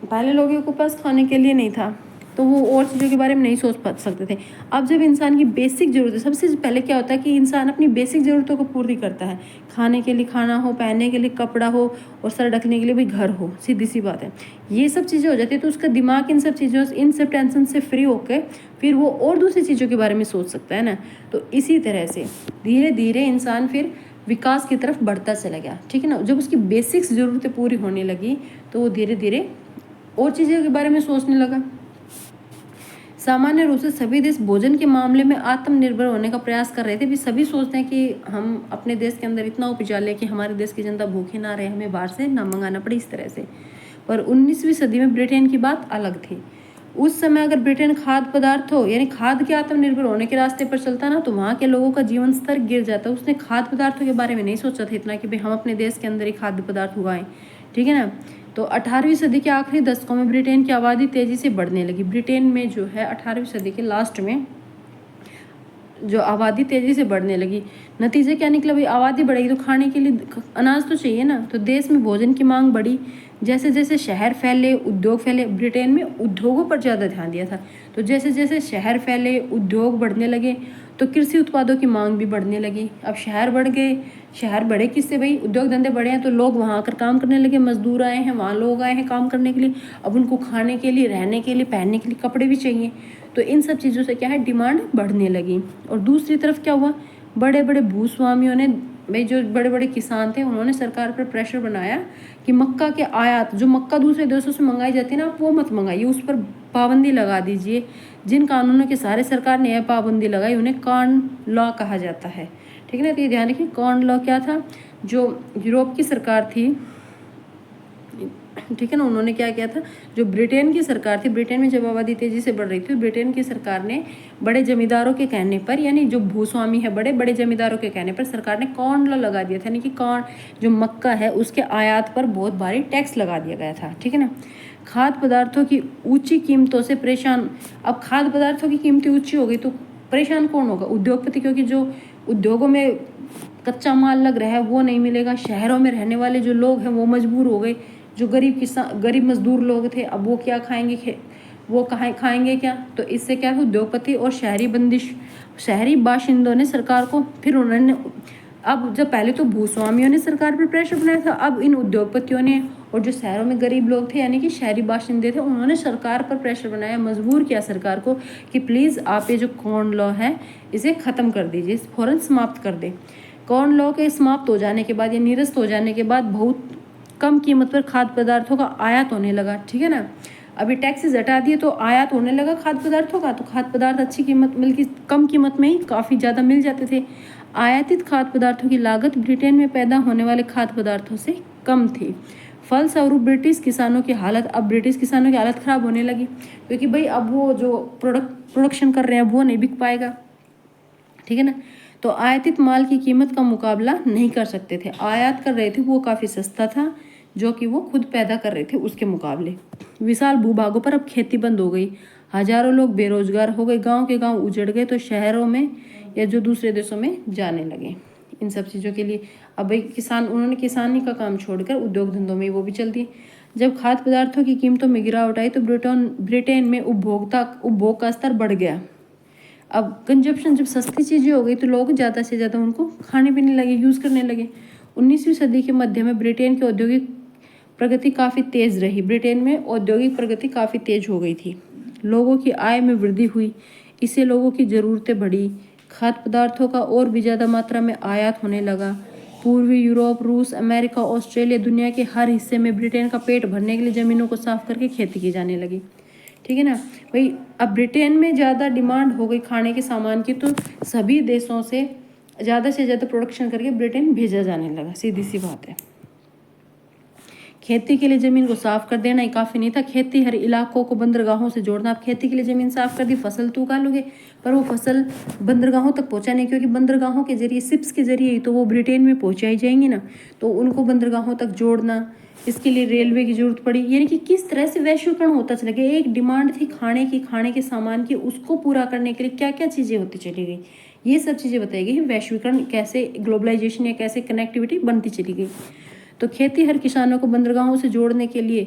पहले लोगों के पास खाने के लिए नहीं था, तो वो और चीज़ों के बारे में नहीं सोच सकते थे। अब जब इंसान की बेसिक ज़रूरत है, सबसे पहले क्या होता है कि इंसान अपनी बेसिक ज़रूरतों को पूर्ति करता है। खाने के लिए खाना हो, पहनने के लिए कपड़ा हो, और सर ढकने के लिए भी घर हो, सीधी सी बात है। ये सब चीज़ें हो जाती है तो उसका दिमाग इन सब टेंशन से फ्री होकर फिर वो और दूसरी चीज़ों के बारे में सोच सकता है ना। तो इसी तरह से धीरे धीरे इंसान फिर विकास की तरफ बढ़ता चला गया, ठीक है ना। जब उसकी बेसिक्स ज़रूरतें पूरी होने लगी तो वो धीरे धीरे और चीज़ों के बारे में सोचने लगा। सामान्य रूप से सभी देश भोजन के मामले में आत्मनिर्भर होने का प्रयास कर रहे थे। भी सभी सोचते हैं कि हम अपने देश के अंदर इतना उपजा लें कि हमारे देश की जनता भूखी ना रहे, हमें बाहर से ना मंगाना पड़े, इस तरह से। पर 19वीं सदी में ब्रिटेन की बात अलग थी। उस समय अगर ब्रिटेन खाद्य पदार्थों यानी खाद्य के आत्मनिर्भर होने के रास्ते पर चलता ना, तो वहाँ के लोगों का जीवन स्तर गिर जाता। उसने खाद्य पदार्थों के बारे में नहीं सोचा था इतना कि भाई हम अपने देश के अंदर ही खाद्य पदार्थ उगाएं, ठीक है ना। तो 18वीं सदी के आखिरी दशकों में ब्रिटेन की आबादी तेज़ी से बढ़ने लगी। ब्रिटेन में जो है 18वीं सदी के लास्ट में जो आबादी तेज़ी से बढ़ने लगी। नतीजे क्या निकला भाई, आबादी बढ़ेगी तो खाने के लिए अनाज तो चाहिए ना, तो देश में भोजन की मांग बढ़ी। जैसे जैसे शहर फैले, उद्योग फैले, ब्रिटेन में उद्योगों पर ज़्यादा ध्यान दिया था। तो जैसे जैसे शहर फैले, उद्योग बढ़ने लगे, तो कृषि उत्पादों की मांग भी बढ़ने लगी। अब शहर बढ़ गए, शहर बढ़े किससे भाई, उद्योग धंधे बढ़े हैं तो लोग वहाँ आकर काम करने लगे, मजदूर आए हैं, वहाँ लोग आए हैं काम करने के लिए। अब उनको खाने के लिए, रहने के लिए, पहनने के लिए कपड़े भी चाहिए, तो इन सब चीज़ों से क्या है, डिमांड बढ़ने लगी। और दूसरी तरफ क्या हुआ, बड़े बड़े भूस्वामियों ने भाई, जो बड़े बड़े किसान थे, उन्होंने सरकार पर प्रेशर बनाया कि मक्का के आयात, जो मक्का दूसरे देशों से मंगाई जाती है ना, आप वो मत मंगाइए, उस पर पाबंदी लगा दीजिए। जिन कानूनों के सारे सरकार ने यह पाबंदी लगाई उन्हें कॉर्न लॉ कहा जाता है। ठीक है ना, तो ये ध्यान रखिए, कॉर्न लॉ क्या था, जो यूरोप की सरकार थी, ठीक है ना, उन्होंने क्या किया था, जो ब्रिटेन की सरकार थी, ब्रिटेन में जब आबादी तेजी से बढ़ रही थी, ब्रिटेन की सरकार ने बड़े जमींदारों के कहने पर, यानी जो भूस्वामी है, बड़े बड़े जमींदारों के कहने पर सरकार ने कॉर्न लॉ लगा दिया था, यानी कि कॉर्न जो मक्का है उसके आयात पर बहुत भारी टैक्स लगा दिया गया था। ठीक है ना, खाद्य पदार्थों की ऊंची कीमतों से परेशान, अब खाद्य पदार्थों की कीमतें ऊंची हो गई तो परेशान कौन होगा, उद्योगपति, क्योंकि जो उद्योगों में कच्चा माल लग रहा है वो नहीं मिलेगा। शहरों में रहने वाले जो लोग हैं वो मजबूर हो गए, जो गरीब मजदूर लोग थे, अब वो क्या खाएंगे, वो कहाँ खाएंगे क्या, तो इससे क्या है, उद्योगपति और शहरी बाशिंदों ने सरकार को, फिर उन्होंने, अब जब पहले तो भूस्वामियों ने सरकार पर प्रेशर बनाया था, अब इन उद्योगपतियों ने और जो शहरों में गरीब लोग थे, यानी कि शहरी बाशिंदे थे, उन्होंने सरकार पर प्रेशर बनाया, मजबूर किया सरकार को कि प्लीज़ आप ये जो कॉर्न लॉ है इसे ख़त्म कर दीजिए, फ़ौरन समाप्त कर दें। कॉर्न लॉ के समाप्त हो जाने के बाद या निरस्त हो जाने के बाद बहुत कम कीमत पर खाद्य पदार्थों का आयात होने लगा। ठीक है ना, अभी टैक्सेस हटा दिए तो आयात होने लगा खाद्य पदार्थों का, तो खाद्य पदार्थ अच्छी कीमत, बल्कि कम कीमत में ही काफ़ी ज़्यादा मिल जाते थे। आयातित खाद्य पदार्थों की लागत ब्रिटेन में पैदा होने वाले खाद्य पदार्थों से कम थी। फलस्वरूप ब्रिटिश किसानों की हालत, अब ब्रिटिश किसानों की हालत ख़राब होने लगी, क्योंकि भाई अब वो जो प्रोडक्शन कर रहे हैं वो नहीं बिक पाएगा। ठीक है ना, तो आयातित माल की कीमत का मुकाबला नहीं कर सकते थे। आयात कर रहे थे वो काफ़ी सस्ता था, जो कि वो खुद पैदा कर रहे थे उसके मुकाबले। विशाल भूभागों पर अब खेती बंद हो गई, हजारों लोग बेरोजगार हो गए, गांव के गांव उजड़ गए, तो शहरों में या जो दूसरे देशों में जाने लगे इन सब चीज़ों के लिए। अब भाई किसान, उन्होंने किसानी का काम छोड़कर उद्योग धंधों में वो भी चल दिए। जब खाद्य पदार्थों की कीमतों में गिरावट आई तो ब्रिटेन में उपभोग का स्तर बढ़ गया। अब कंजप्शन, जब सस्ती चीज़ें हो गई तो लोग ज़्यादा से ज़्यादा उनको खाने पीने लगे, यूज़ करने लगे। 19वीं सदी के मध्य में ब्रिटेन की औद्योगिक प्रगति काफ़ी तेज़ रही। ब्रिटेन में औद्योगिक प्रगति काफ़ी तेज हो गई थी, लोगों की आय में वृद्धि हुई, इससे लोगों की ज़रूरतें बढ़ी, खाद्य पदार्थों का और भी ज़्यादा मात्रा में आयात होने लगा। पूर्वी यूरोप, रूस, अमेरिका, ऑस्ट्रेलिया, दुनिया के हर हिस्से में ब्रिटेन का पेट भरने के लिए ज़मीनों को साफ करके खेती की जाने लगी। ठीक है ना भाई, अब ब्रिटेन में ज़्यादा डिमांड हो गई खाने के सामान की, तो सभी देशों से ज़्यादा प्रोडक्शन करके ब्रिटेन भेजा जाने लगा, सीधी सी बात है। खेती के लिए ज़मीन को साफ कर देना ही काफ़ी नहीं था, खेती हर इलाकों को बंदरगाहों से जोड़ना। आप खेती के लिए ज़मीन साफ कर दी, फसल तो उगा लोगे, पर वो फसल बंदरगाहों तक पहुँचा नहीं, क्योंकि बंदरगाहों के जरिए, शिप्स के जरिए ही तो वो ब्रिटेन में पहुँचाई जाएंगी ना, तो उनको बंदरगाहों तक जोड़ना, इसके लिए रेलवे की जरूरत पड़ी। यानी कि किस तरह से वैश्वीकरण होता चला गया। एक डिमांड थी खाने की, खाने के सामान की, उसको पूरा करने के लिए क्या क्या चीज़ें होती चली गई, ये सब चीज़ें बताई गई। वैश्वीकरण कैसे, ग्लोबलाइजेशन या कैसे कनेक्टिविटी बनती चली गई। तो खेती हर किसानों को बंदरगाहों से जोड़ने के लिए,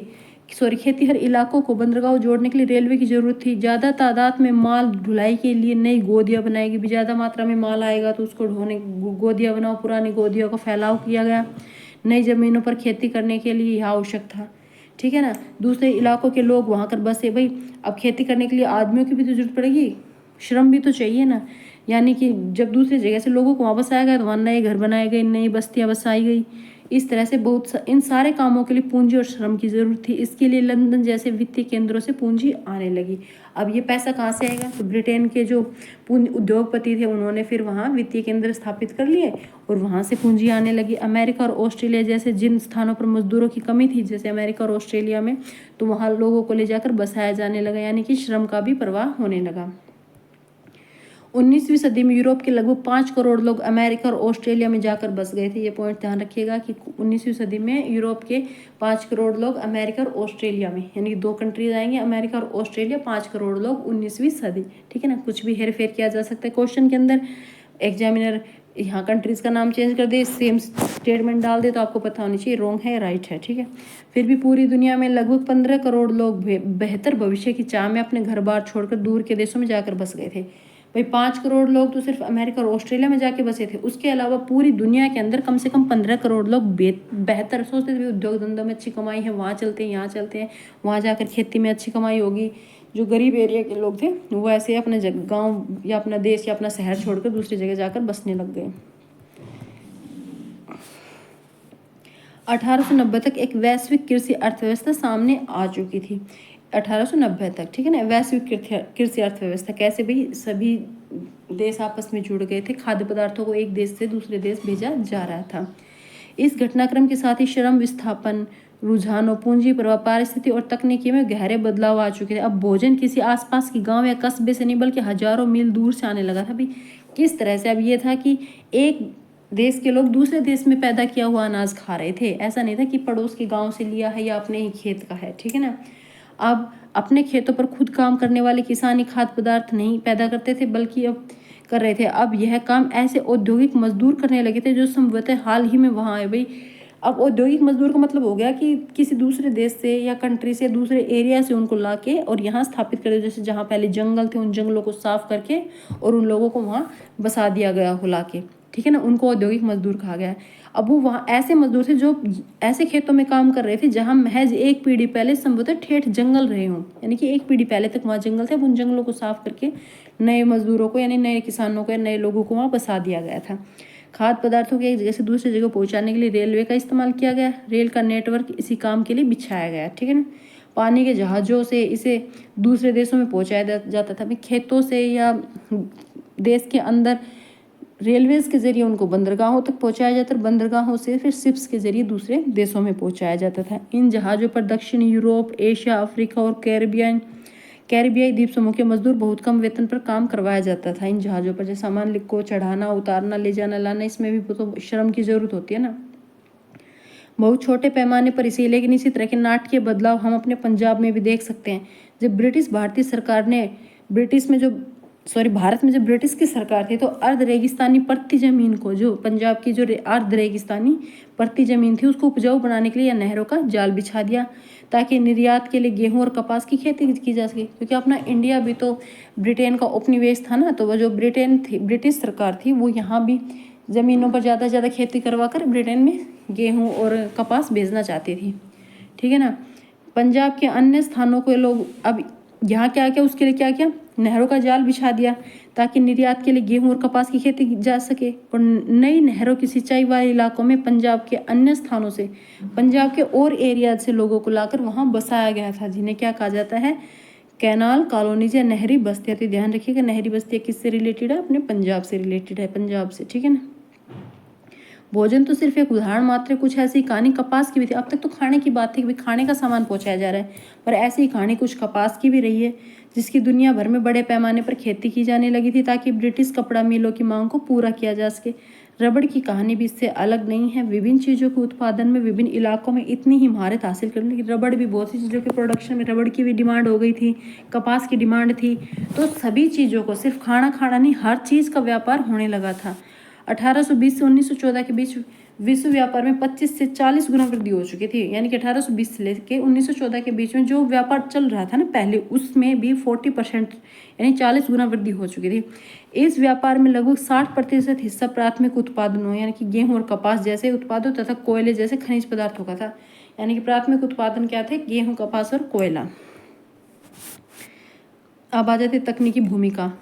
खेती हर इलाकों को बंदरगाहों जोड़ने के लिए रेलवे की जरूरत थी। ज़्यादा तादाद में माल ढुलाई के लिए नई गोदियाँ बनाई गई, भी ज़्यादा मात्रा में माल आएगा तो उसको ढोने, गोदियाँ बनाओ, पुरानी गोदियों का फैलाव किया गया। नई ज़मीनों पर खेती करने के लिए यह आवश्यक था। ठीक है ना, दूसरे इलाकों के लोग वहाँ कर बसे। भाई अब खेती करने के लिए आदमियों की भी तो जरूरत पड़ेगी, श्रम भी तो चाहिए ना। यानी कि जब दूसरी जगह से लोगों को वापस आया गया तो वहाँ नए घर बनाए गए, नई बस्तियाँ बसाई गई। इस तरह से इन सारे कामों के लिए पूंजी और श्रम की जरूरत थी। इसके लिए लंदन जैसे वित्तीय केंद्रों से पूंजी आने लगी। अब ये पैसा कहाँ से आएगा, तो ब्रिटेन के जो उद्योगपति थे उन्होंने फिर वहाँ वित्तीय केंद्र स्थापित कर लिए और वहाँ से पूंजी आने लगी। अमेरिका और ऑस्ट्रेलिया जैसे जिन स्थानों पर मजदूरों की कमी थी, जैसे अमेरिका और ऑस्ट्रेलिया में, तो वहाँ लोगों को ले जाकर बसाया जाने लगा, यानी कि श्रम का भी प्रवाह होने लगा। 19वीं सदी में यूरोप के लगभग 5 करोड़ लोग अमेरिका और ऑस्ट्रेलिया में जाकर बस गए थे। ये पॉइंट ध्यान रखिएगा कि 19वीं सदी में यूरोप के 5 करोड़ लोग अमेरिका और ऑस्ट्रेलिया में, यानी 2 कंट्रीज आएंगे, अमेरिका और ऑस्ट्रेलिया, 5 करोड़ लोग 19वीं सदी। ठीक है ना, कुछ भी हेर फेर किया जा सकता है क्वेश्चन के अंदर। एग्जामिनर यहाँ कंट्रीज का नाम चेंज कर दे, सेम स्टेटमेंट डाल दे, तो आपको पता होनी चाहिए रॉन्ग है राइट है। ठीक है, फिर भी पूरी दुनिया में लगभग 15 करोड़ लोग बेहतर भविष्य की चाह में अपने घर बार छोड़कर दूर के देशों में जाकर बस गए थे। भाई 5 करोड़ लोग तो सिर्फ अमेरिका और ऑस्ट्रेलिया में जाके बसे थे, उसके अलावा पूरी दुनिया के अंदर कम से कम 15 करोड़ लोग बेहतर सोचते थे, उद्योग धंधों में अच्छी कमाई है, वहाँ चलते हैं, यहाँ चलते हैं, वहाँ जाकर खेती में अच्छी कमाई होगी। जो गरीब एरिया के लोग थे वो ऐसे अपने गांव या अपना देश या अपना शहर छोड़कर दूसरी जगह जाकर बसने लग गए। 1890 तक एक वैश्विक कृषि अर्थव्यवस्था सामने आ चुकी थी। 1890 तक, ठीक है ना, वैश्विक कृषि अर्थव्यवस्था कैसे भाई, सभी देश आपस में जुड़ गए थे, खाद्य पदार्थों को एक देश से दूसरे देश भेजा जा रहा था। इस घटनाक्रम के साथ ही श्रम विस्थापन, रुझानों, पूंजी प्रवाह, पारिस्थिति और तकनीकी में गहरे बदलाव आ चुके थे। अब भोजन किसी आसपास की गांव या कस्बे से नहीं बल्कि हजारों मील दूर से आने लगा था। भाई किस तरह से, अब ये था कि एक देश के लोग दूसरे देश में पैदा किया हुआ अनाज खा रहे थे, ऐसा नहीं था कि पड़ोस के गांव से लिया है या अपने ही खेत का है। ठीक है ना, अब अपने खेतों पर खुद काम करने वाले किसान ही खाद्य पदार्थ नहीं पैदा करते थे बल्कि अब कर रहे थे, अब यह काम ऐसे औद्योगिक मजदूर करने लगे थे जो संभवतः हाल ही में वहाँ आए। भाई अब औद्योगिक मजदूर का मतलब हो गया कि किसी दूसरे देश से या कंट्री से, दूसरे एरिया से उनको ला के और यहाँ स्थापित कर दिया। जैसे जहाँ पहले जंगल थे उन जंगलों को साफ करके और उन लोगों को वहाँ बसा दिया गया हो ला के। ठीक है ना, उनको औद्योगिक मजदूर कहा गया है। अब वो वहाँ ऐसे मजदूर थे जो ऐसे खेतों में काम कर रहे थे जहाँ महज एक पीढ़ी पहले संभवतः ठेठ जंगल रहे हों, यानी कि एक पीढ़ी पहले तक वहाँ जंगल थे। अब उन जंगलों को साफ करके नए मजदूरों को, यानी नए किसानों को या नए लोगों को वहाँ बसा दिया गया था। खाद्य पदार्थों को एक जगह से दूसरी जगह पहुँचाने के लिए रेलवे का इस्तेमाल किया गया। रेल का नेटवर्क इसी काम के लिए बिछाया गया। ठीक है ना, पानी के जहाज़ों से इसे दूसरे देशों में पहुँचाया जाता था। खेतों से या देश के अंदर रेलवेज के जरिए उनको बंदरगाहों तक पहुंचाया जाता, और बंदरगाहों से फिर शिप्स के जरिए दूसरे देशों में पहुंचाया जाता था। इन जहाज़ों पर दक्षिण यूरोप, एशिया, अफ्रीका और कैरिबियाई द्वीप समूह के मजदूर बहुत कम वेतन पर काम करवाया जाता था। इन जहाज़ों पर जैसे सामान को चढ़ाना, उतारना, ले जाना, लाना, इसमें भी तो श्रम की जरूरत होती है ना, बहुत छोटे पैमाने पर इसी। लेकिन इसी तरह के नाटकीय बदलाव हम अपने पंजाब में भी देख सकते हैं। जब भारतीय सरकार ने भारत में जब ब्रिटिश की सरकार थी तो अर्ध रेगिस्तानी परती जमीन को, जो पंजाब की जो अर्ध रेगिस्तानी परती जमीन थी, उसको उपजाऊ बनाने के लिए नहरों का जाल बिछा दिया ताकि निर्यात के लिए गेहूं और कपास की खेती की जा सके। क्योंकि अपना इंडिया भी तो ब्रिटेन का उपनिवेश था ना, तो वो जो ब्रिटिश सरकार थी वो यहाँ भी ज़मीनों पर ज़्यादा से ज़्यादा खेती करवा कर ब्रिटेन में गेहूँ और कपास भेजना चाहती थी। ठीक है ना, पंजाब के अन्य स्थानों के लोग अब यहाँ क्या क्या, उसके लिए क्या क्या, नहरों का जाल बिछा दिया ताकि निर्यात के लिए गेहूं और कपास की खेती की जा सके। और नई नहरों की सिंचाई वाले इलाकों में पंजाब के अन्य स्थानों से, पंजाब के और एरिया से लोगों को लाकर वहाँ बसाया गया था, जिन्हें क्या कहा जाता है, कैनाल कॉलोनीज या नहरी बस्तियाँ। तो ध्यान रखिएगा, नहरी बस्तियाँ किससे रिलेटेड है, अपने पंजाब से रिलेटेड है, पंजाब से। ठीक है ना, भोजन तो सिर्फ एक उदाहरण मात्र है, कुछ ऐसी कहानी कपास की भी थी। अब तक तो खाने की बात थी कि खाने का सामान पहुंचाया जा रहा है, पर ऐसी ही कहानी कुछ कपास की भी रही है, जिसकी दुनिया भर में बड़े पैमाने पर खेती की जाने लगी थी ताकि ब्रिटिश कपड़ा मिलों की मांग को पूरा किया जा सके। रबड़ की कहानी भी इससे अलग नहीं है। विभिन्न चीज़ों के उत्पादन में विभिन्न इलाकों में इतनी ही महारत हासिल करने की, रबड़ भी बहुत सी चीज़ों के प्रोडक्शन में रबड़ की भी डिमांड हो गई थी, कपास की डिमांड थी, तो सभी चीज़ों को, सिर्फ खाना नहीं, हर चीज़ का व्यापार होने लगा था। 1820 से 1914 के बीच विश्व व्यापार में 25 से 40 गुना वृद्धि हो चुकी थी। यानी कि 1820 से लेकर 1914 के बीच में जो व्यापार चल रहा था ना पहले, उसमें भी 40% यानी 40 गुना वृद्धि हो चुकी थी। इस व्यापार में लगभग 60% हिस्सा प्राथमिक उत्पादनों यानी कि गेहूं और कपास जैसे उत्पादों तथा कोयले जैसे खनिज पदार्थों का था। यानी कि प्राथमिक उत्पादन क्या थे, गेहूं, कपास और कोयला। अब आ जाती तकनीकी भूमिका।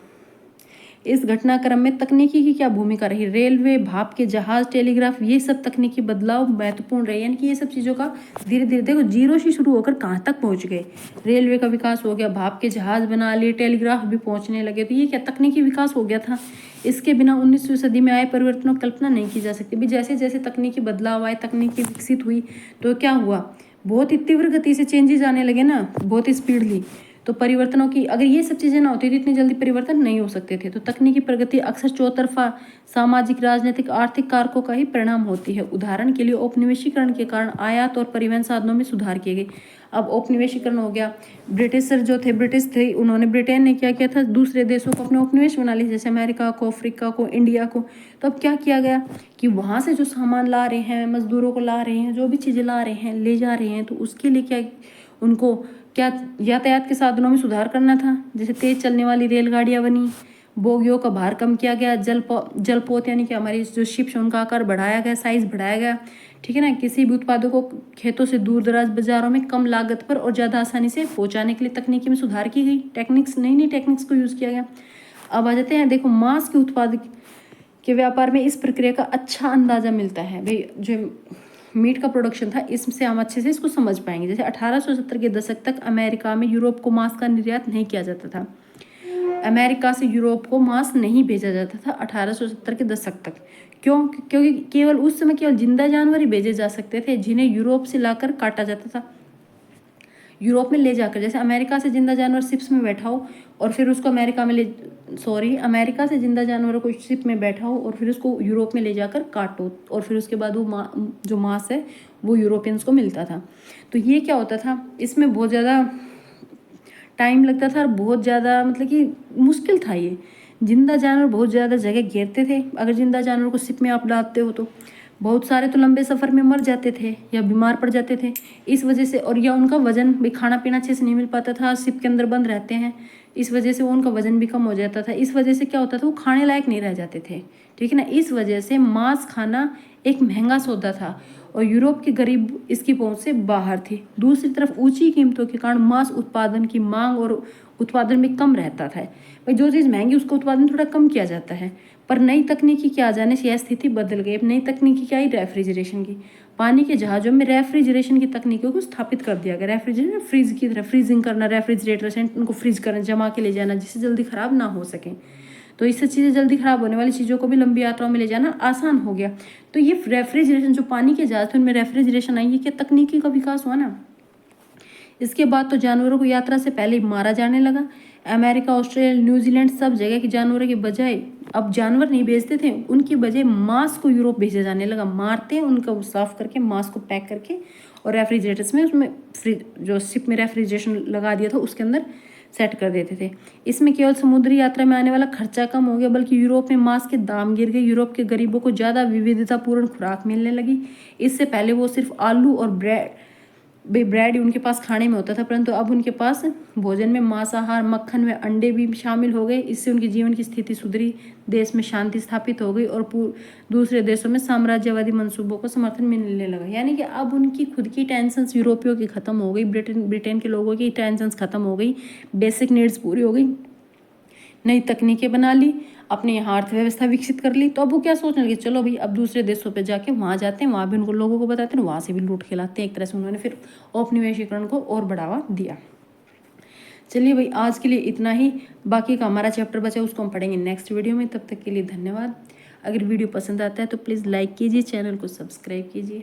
इस घटनाक्रम में तकनीकी की क्या भूमिका रही, रेलवे, भाप के जहाज, टेलीग्राफ, ये सब तकनीकी बदलाव महत्वपूर्ण रहे। यानी कि ये सब चीज़ों का धीरे धीरे देखो जीरो से शुरू होकर कहाँ तक पहुँच गए। रेलवे का विकास हो गया, भाप के जहाज बना लिए, टेलीग्राफ भी पहुँचने लगे, तो ये क्या तकनीकी विकास हो गया था। इसके बिना 19वीं सदी में आए परिवर्तनों की कल्पना नहीं की जा सकती। भी जैसे जैसे तकनीकी बदलाव आए, तकनीकी विकसित हुई, तो क्या हुआ, बहुत ही तीव्र गति से चेंजेस आने लगे ना, बहुत ही स्पीडली। तो परिवर्तनों की अगर ये सब चीज़ें ना होती तो इतनी जल्दी परिवर्तन नहीं हो सकते थे। तो तकनीकी प्रगति अक्सर चौतरफा सामाजिक, राजनीतिक, आर्थिक कारकों का ही परिणाम होती है। उदाहरण के लिए औपनिवेशीकरण के कारण आयात और परिवहन साधनों में सुधार किए गए। अब औपनिवेशीकरण हो गया, ब्रिटिशर जो थे, ब्रिटिश थे, उन्होंने, ब्रिटेन ने क्या किया था, दूसरे देशों को अपने उपनिवेश बना लिया, जैसे अमेरिका को, अफ्रीका को, इंडिया को। तो अब क्या किया गया कि वहाँ से जो सामान ला रहे हैं, मजदूरों को ला रहे हैं, जो भी चीज़ें ला रहे हैं, ले जा रहे हैं, तो उसके लिए क्या उनको क्या यातायात के साधनों में सुधार करना था। जैसे तेज चलने वाली रेलगाड़ियाँ बनी, बोगियों का भार कम किया गया, जलपोत यानी कि हमारी जो शिप्स उनका आकार बढ़ाया गया, साइज बढ़ाया गया, ठीक है ना। किसी भी उत्पादों को खेतों से दूर दराज बाजारों में कम लागत पर और ज़्यादा आसानी से पहुंचाने के लिए तकनीकी में सुधार की गई, टेक्निक्स, नई नई टेक्निक्स को यूज़ किया गया। अब आ जाते हैं, देखो मांस के उत्पाद के व्यापार में इस प्रक्रिया का अच्छा अंदाजा मिलता है। भाई जो मीट का प्रोडक्शन था, इससे हम अच्छे से इसको समझ पाएंगे। जैसे 1870 के दशक तक अमेरिका में यूरोप को मांस का निर्यात नहीं किया जाता था। अमेरिका से यूरोप को मांस नहीं भेजा जाता था 1870 के दशक तक। क्यों? क्योंकि केवल उस समय केवल जिंदा जानवर ही भेजे जा सकते थे, जिन्हें यूरोप से लाकर काटा जाता था, यूरोप में ले जाकर। जैसे अमेरिका से जिंदा जानवर शिप्स में बैठा हो और फिर उसको अमेरिका से जिंदा जानवरों को शिप में बैठा हो और फिर उसको यूरोप में ले जाकर काटो, और फिर उसके बाद वो जो मांस है वो यूरोपियंस को मिलता था। तो ये क्या होता था, इसमें बहुत ज़्यादा टाइम लगता था और बहुत ज़्यादा मतलब कि मुश्किल था। ये जिंदा जानवर बहुत ज़्यादा जगह घेरते थे। अगर जिंदा जानवर को शिप में आप डालते हो तो बहुत सारे तो लंबे सफ़र में मर जाते थे या बीमार पड़ जाते थे इस वजह से, और या उनका वजन भी, खाना पीना अच्छे से नहीं मिल पाता था, शिप के अंदर बंद रहते हैं, इस वजह से उनका वजन भी कम हो जाता था। इस वजह से क्या होता था, वो खाने लायक नहीं रह जाते थे, ठीक है ना। इस वजह से मांस खाना एक महंगा सौदा था और यूरोप के गरीब इसकी पहुंच से बाहर थे। दूसरी तरफ ऊंची कीमतों के कारण मांस उत्पादन की मांग और उत्पादन में कम रहता था। भाई जो चीज़ महंगी उसका उत्पादन थोड़ा कम किया जाता है। पर नई तकनीकी के आ जाने से यह स्थिति बदल गई। अब नई तकनीकी क्या आई, रेफ्रिजरेशन की। पानी के जहाज़ों में रेफ्रिजरेशन की तकनीकों को स्थापित कर दिया गया। रेफ्रिजरेशन, फ्रीज की तरह फ्रीजिंग करना, रेफ्रिजरेटर से उनको फ्रीज करना, जमा के ले जाना, जिससे जल्दी ख़राब ना हो सके। तो इससे चीज़ें, जल्दी ख़राब होने वाली चीज़ों को भी लंबी यात्राओं में ले जाना आसान हो गया। तो ये रेफ्रिजरेशन, जो पानी के जहाज़ थे उनमें रेफ्रिजरेशन आई, ये क्या तकनीकी का विकास हुआ ना। इसके बाद तो जानवरों को यात्रा से पहले ही मारा जाने लगा। अमेरिका, ऑस्ट्रेलिया, न्यूजीलैंड, सब जगह के जानवरों के बजाय अब जानवर नहीं भेजते थे, उनकी बजाय मांस को यूरोप भेजा जाने लगा। मारते उनका साफ करके, मांस को पैक करके और रेफ्रिजरेटर्स में, उसमें जो शिप में रेफ्रिजरेशन लगा दिया था उसके अंदर सेट कर देते थे। इसमें केवल समुद्री यात्रा में आने वाला खर्चा कम हो गया, बल्कि यूरोप में मांस के दाम गिर गए। यूरोप के गरीबों को ज़्यादा विविधतापूर्ण खुराक मिलने लगी। इससे पहले वो सिर्फ आलू और ब्रेड ही उनके पास खाने में होता था, परंतु अब उनके पास भोजन में मांसाहार, मक्खन व अंडे भी शामिल हो गए। इससे उनके जीवन की स्थिति सुधरी, देश में शांति स्थापित हो गई और दूसरे देशों में साम्राज्यवादी मंसूबों को समर्थन मिलने लगा। यानी कि अब उनकी खुद की टेंशन्स यूरोपियों की ख़त्म हो गई, ब्रिटेन के लोगों की टेंशन्स ख़त्म हो गई, बेसिक नीड्स पूरी हो गई, नई तकनीकें बना ली, अपने यहाँ अर्थव्यवस्था विकसित कर ली। तो अब वो क्या सोचने लगे, चलो भाई अब दूसरे देशों पे जाके वहाँ जाते हैं, वहाँ भी उनको लोगों को बताते हैं, वहाँ से भी लूट के लाते हैं। एक तरह से उन्होंने फिर औपनिवेशीकरण को और बढ़ावा दिया। चलिए भाई, आज के लिए इतना ही। बाकी का हमारा चैप्टर बचा उसको हम पढ़ेंगे नेक्स्ट वीडियो में। तब तक के लिए धन्यवाद। अगर वीडियो पसंद आता है तो प्लीज़ लाइक कीजिए, चैनल को सब्सक्राइब कीजिए।